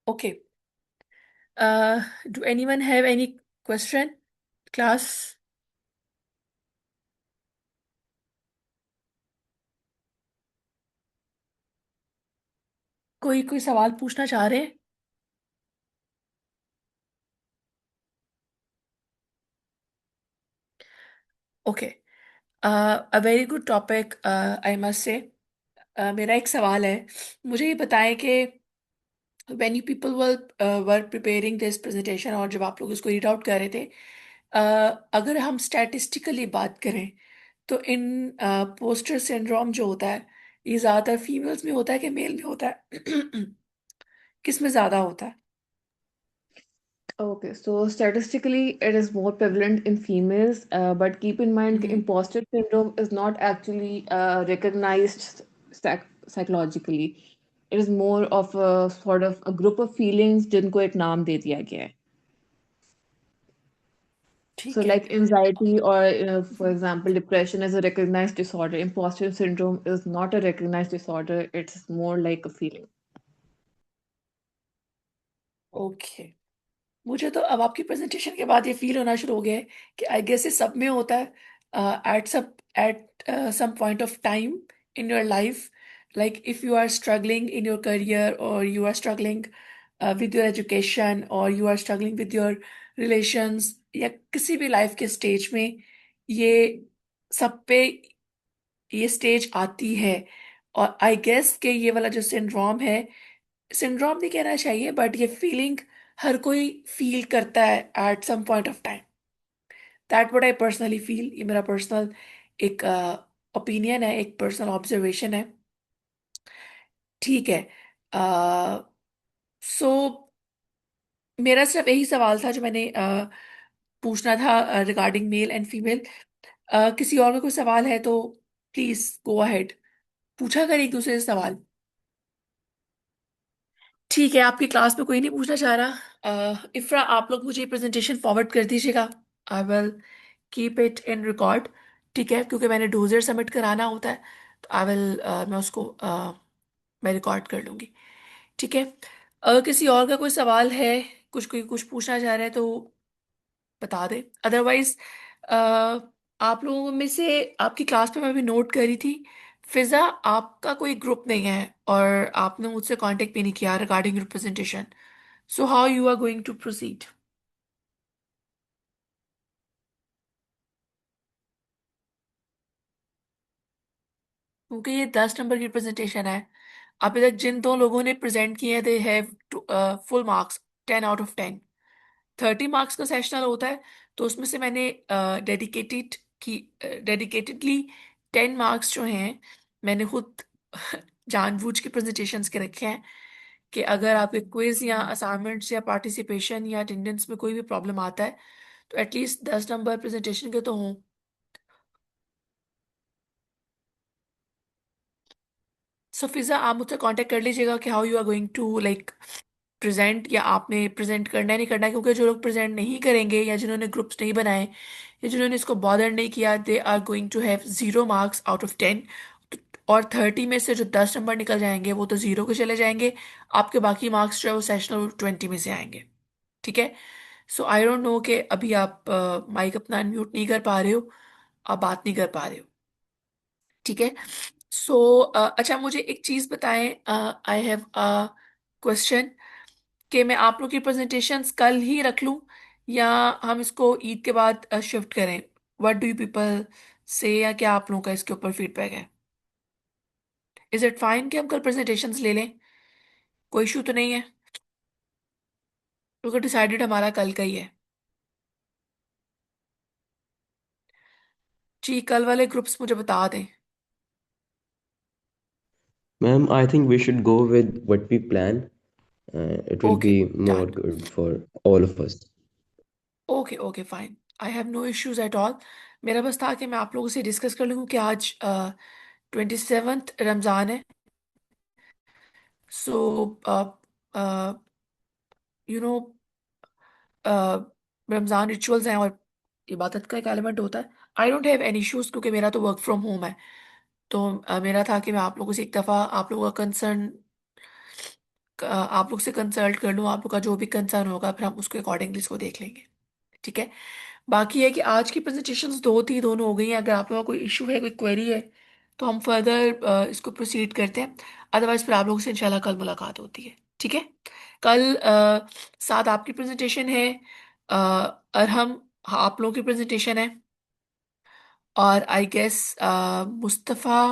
Speaker 1: Okay. Do anyone have any question? Class? कोई कोई सवाल पूछना चाह रहे हैं? Okay, a very good topic, I must say. मेरा एक सवाल है, मुझे ये बताएं कि when you people were preparing this presentation, और जब आप लोग इसको रीड आउट कर रहे थे, अगर हम स्टैटिस्टिकली बात करें तो इन पोस्टर सिंड्रोम जो होता है, ये ज़्यादातर फीमेल्स में होता है कि मेल में होता है? किस में ज़्यादा होता है?
Speaker 5: Okay, so statistically, it is more prevalent in females, but keep in mind,
Speaker 1: hmm.
Speaker 5: imposter syndrome is not actually recognized psychologically. It is more of a sort of a group of feelings जिनको एक नाम दे दिया गया है. So,
Speaker 1: ठीक है।
Speaker 5: like anxiety or, for example, depression is a recognized disorder. Imposter syndrome is not a recognized disorder. It's more like a feeling.
Speaker 1: Okay, मुझे तो अब आपकी प्रेजेंटेशन के बाद ये फील होना शुरू हो गया है कि आई गेस ये सब में होता है at some point of time in your life, like if you are struggling in your career, और you are struggling with your education, और you are struggling with your relations, या किसी भी लाइफ के स्टेज में ये सब पे ये स्टेज आती है। और आई गेस कि ये वाला जो सिंड्रोम है, सिंड्रोम नहीं कहना चाहिए, बट ये फीलिंग हर कोई फील करता है at some point of time. That what I personally feel, ये मेरा पर्सनल एक ओपिनियन है, एक पर्सनल ऑब्जर्वेशन है। ठीक है। सो मेरा सिर्फ यही सवाल था जो मैंने पूछना था रिगार्डिंग मेल एंड फीमेल। किसी और का कोई सवाल है तो प्लीज गो अहेड, पूछा कर एक दूसरे से सवाल। ठीक है, आपकी क्लास में कोई नहीं पूछना चाह रहा। इफ्रा, आप लोग मुझे प्रेजेंटेशन फॉरवर्ड कर दीजिएगा, I will keep it in record. ठीक है, क्योंकि मैंने डोजर सबमिट कराना होता है, तो आई विल मैं उसको मैं रिकॉर्ड कर लूँगी। ठीक है, अगर किसी और का कोई सवाल है, कुछ कोई कुछ पूछना चाह रहा है तो बता दे, अदरवाइज आप लोगों में से आपकी क्लास में मैं भी नोट करी थी, फिजा आपका कोई ग्रुप नहीं है और आपने मुझसे कांटेक्ट भी नहीं किया regarding representation. So how you are going to proceed? क्योंकि ये 10 नंबर की प्रेजेंटेशन है, अभी तक जिन दो लोगों ने प्रेजेंट किए they have full marks, 10 out of 10। 30 marks का सेशनल होता है, तो उसमें से मैंने डेडिकेटेड की डेडिकेटेडली 10 मार्क्स जो हैं, मैंने खुद जानबूझ के प्रेजेंटेशंस के रखे हैं कि अगर आपके क्विज या असाइनमेंट्स या पार्टिसिपेशन या अटेंडेंस में कोई भी प्रॉब्लम आता है, तो एटलीस्ट 10 नंबर प्रेजेंटेशन के तो हों। सो फिजा, आप मुझसे कांटेक्ट कर लीजिएगा कि how you are going to like present, या आपने प्रेजेंट करना है नहीं करना है, क्योंकि जो लोग प्रेजेंट नहीं करेंगे या जिन्होंने ग्रुप्स नहीं बनाए या जिन्होंने इसको बॉदर नहीं किया, they are going to have 0 marks out of 10। और 30 में से जो 10 नंबर निकल जाएंगे वो तो जीरो के चले जाएंगे। आपके बाकी मार्क्स जो है वो सेशनल 20 में से आएंगे। ठीक है। सो आई डोंट नो कि अभी आप माइक अपना अनम्यूट नहीं कर पा रहे हो, आप बात नहीं कर पा रहे हो। ठीक है। सो अच्छा मुझे एक चीज बताएं, आई हैव अ क्वेश्चन, कि मैं आप लोग की प्रेजेंटेशंस कल ही रख लूं या हम इसको ईद के बाद शिफ्ट करें? व्हाट डू यू पीपल से, या क्या आप लोगों का इसके ऊपर फीडबैक है? इज इट फाइन कि हम कल प्रेजेंटेशंस ले लें? कोई इशू तो नहीं है? क्योंकि डिसाइडेड हमारा कल का ही है। जी, कल वाले ग्रुप्स मुझे बता दें।
Speaker 7: Ma'am, I think we should go with what we plan. It will
Speaker 1: okay,
Speaker 7: be more
Speaker 1: done.
Speaker 7: good for all of us.
Speaker 1: Okay okay fine, I have no issues at all. मेरा बस था कि मैं आप लोगों से डिस्कस कर लूँ कि आज 27th रमज़ान है। So you know Ramzan rituals हैं और इबादत का एक एलिमेंट होता है। I don't have any issues क्योंकि मेरा तो वर्क फ्रॉम होम है। तो मेरा था कि मैं आप लोगों से एक दफ़ा आप लोगों का कंसर्न, आप लोग से कंसल्ट कर लूँ, आप लोग का जो भी कंसर्न होगा फिर हम उसके अकॉर्डिंगली इसको देख लेंगे। ठीक है। बाकी है कि आज की प्रेजेंटेशंस दो थी, दोनों हो गई हैं। अगर आप लोगों का कोई इशू है, कोई क्वेरी है, तो हम फर्दर इसको प्रोसीड करते हैं। अदरवाइज फिर आप लोगों से इंशाल्लाह कल मुलाकात होती है। ठीक है। कल साथ आपकी प्रेजेंटेशन है, अरहम, हाँ, आप लोगों की प्रेजेंटेशन है, और आई गेस मुस्तफ़ा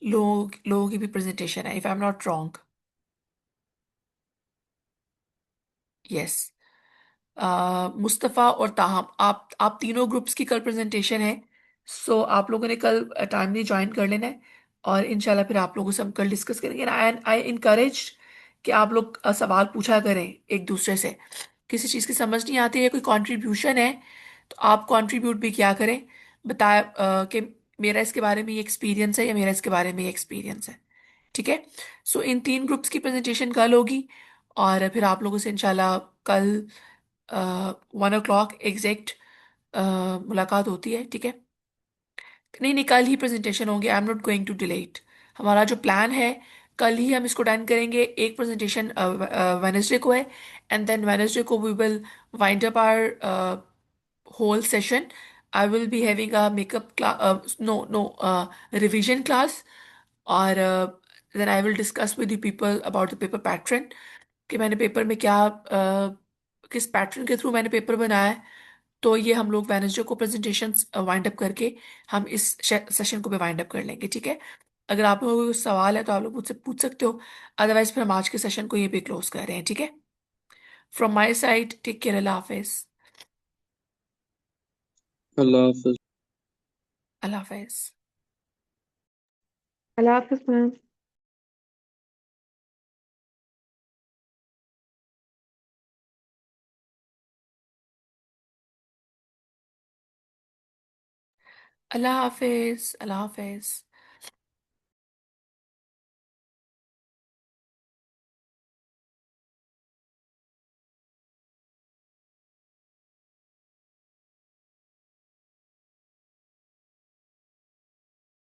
Speaker 1: लोगों की भी प्रेजेंटेशन है, if I am not wrong. Yes. Mustafa और ताहम, आप तीनों ग्रुप्स की कल प्रेजेंटेशन है। सो आप लोगों ने कल टाइमली ज्वाइन कर लेना है, और इंशाल्लाह फिर आप लोगों से हम कल डिस्कस करेंगे। एंड आई इनकरेज कि आप लोग सवाल पूछा करें एक दूसरे से। किसी चीज़ की समझ नहीं आती है, कोई कंट्रीब्यूशन है, तो आप कंट्रीब्यूट भी क्या करें, बताया कि मेरा इसके बारे में ये एक्सपीरियंस है या मेरा इसके बारे में ये एक्सपीरियंस है। ठीक है। सो इन तीन ग्रुप्स की प्रेजेंटेशन कल होगी, और फिर आप लोगों से इंशाल्लाह कल 1 o'clock एग्जैक्ट मुलाकात होती है। ठीक है। नहीं नहीं, कल ही प्रेजेंटेशन होंगे, I am not going to delete. हमारा जो प्लान है, कल ही हम इसको डन करेंगे। एक प्रेजेंटेशन वेनेसडे को है, एंड देन वेनेसडे को we will wind up our whole session. I will be having a makeup class, no, revision class, or then I will discuss with the people about the paper pattern, कि मैंने paper में क्या किस pattern के through मैंने paper बनाया है। तो ये हम लोग वेडनेसडे को प्रेजेंटेशन वाइंड अप करके हम इस सेशन को भी वाइंड अप कर लेंगे। ठीक है। अगर आप लोगों को कोई सवाल है तो आप लोग मुझसे पूछ सकते हो, अदरवाइज फिर हम आज के सेशन को ये भी क्लोज कर रहे हैं। ठीक है। From my side, take care, अल्लाह हाफिज।
Speaker 4: Allah Hafiz.
Speaker 1: अल्लाह हाफिज।
Speaker 5: Allah Hafiz, ma'am.
Speaker 1: अल्लाह हाफिज। अल्लाह हाफिज।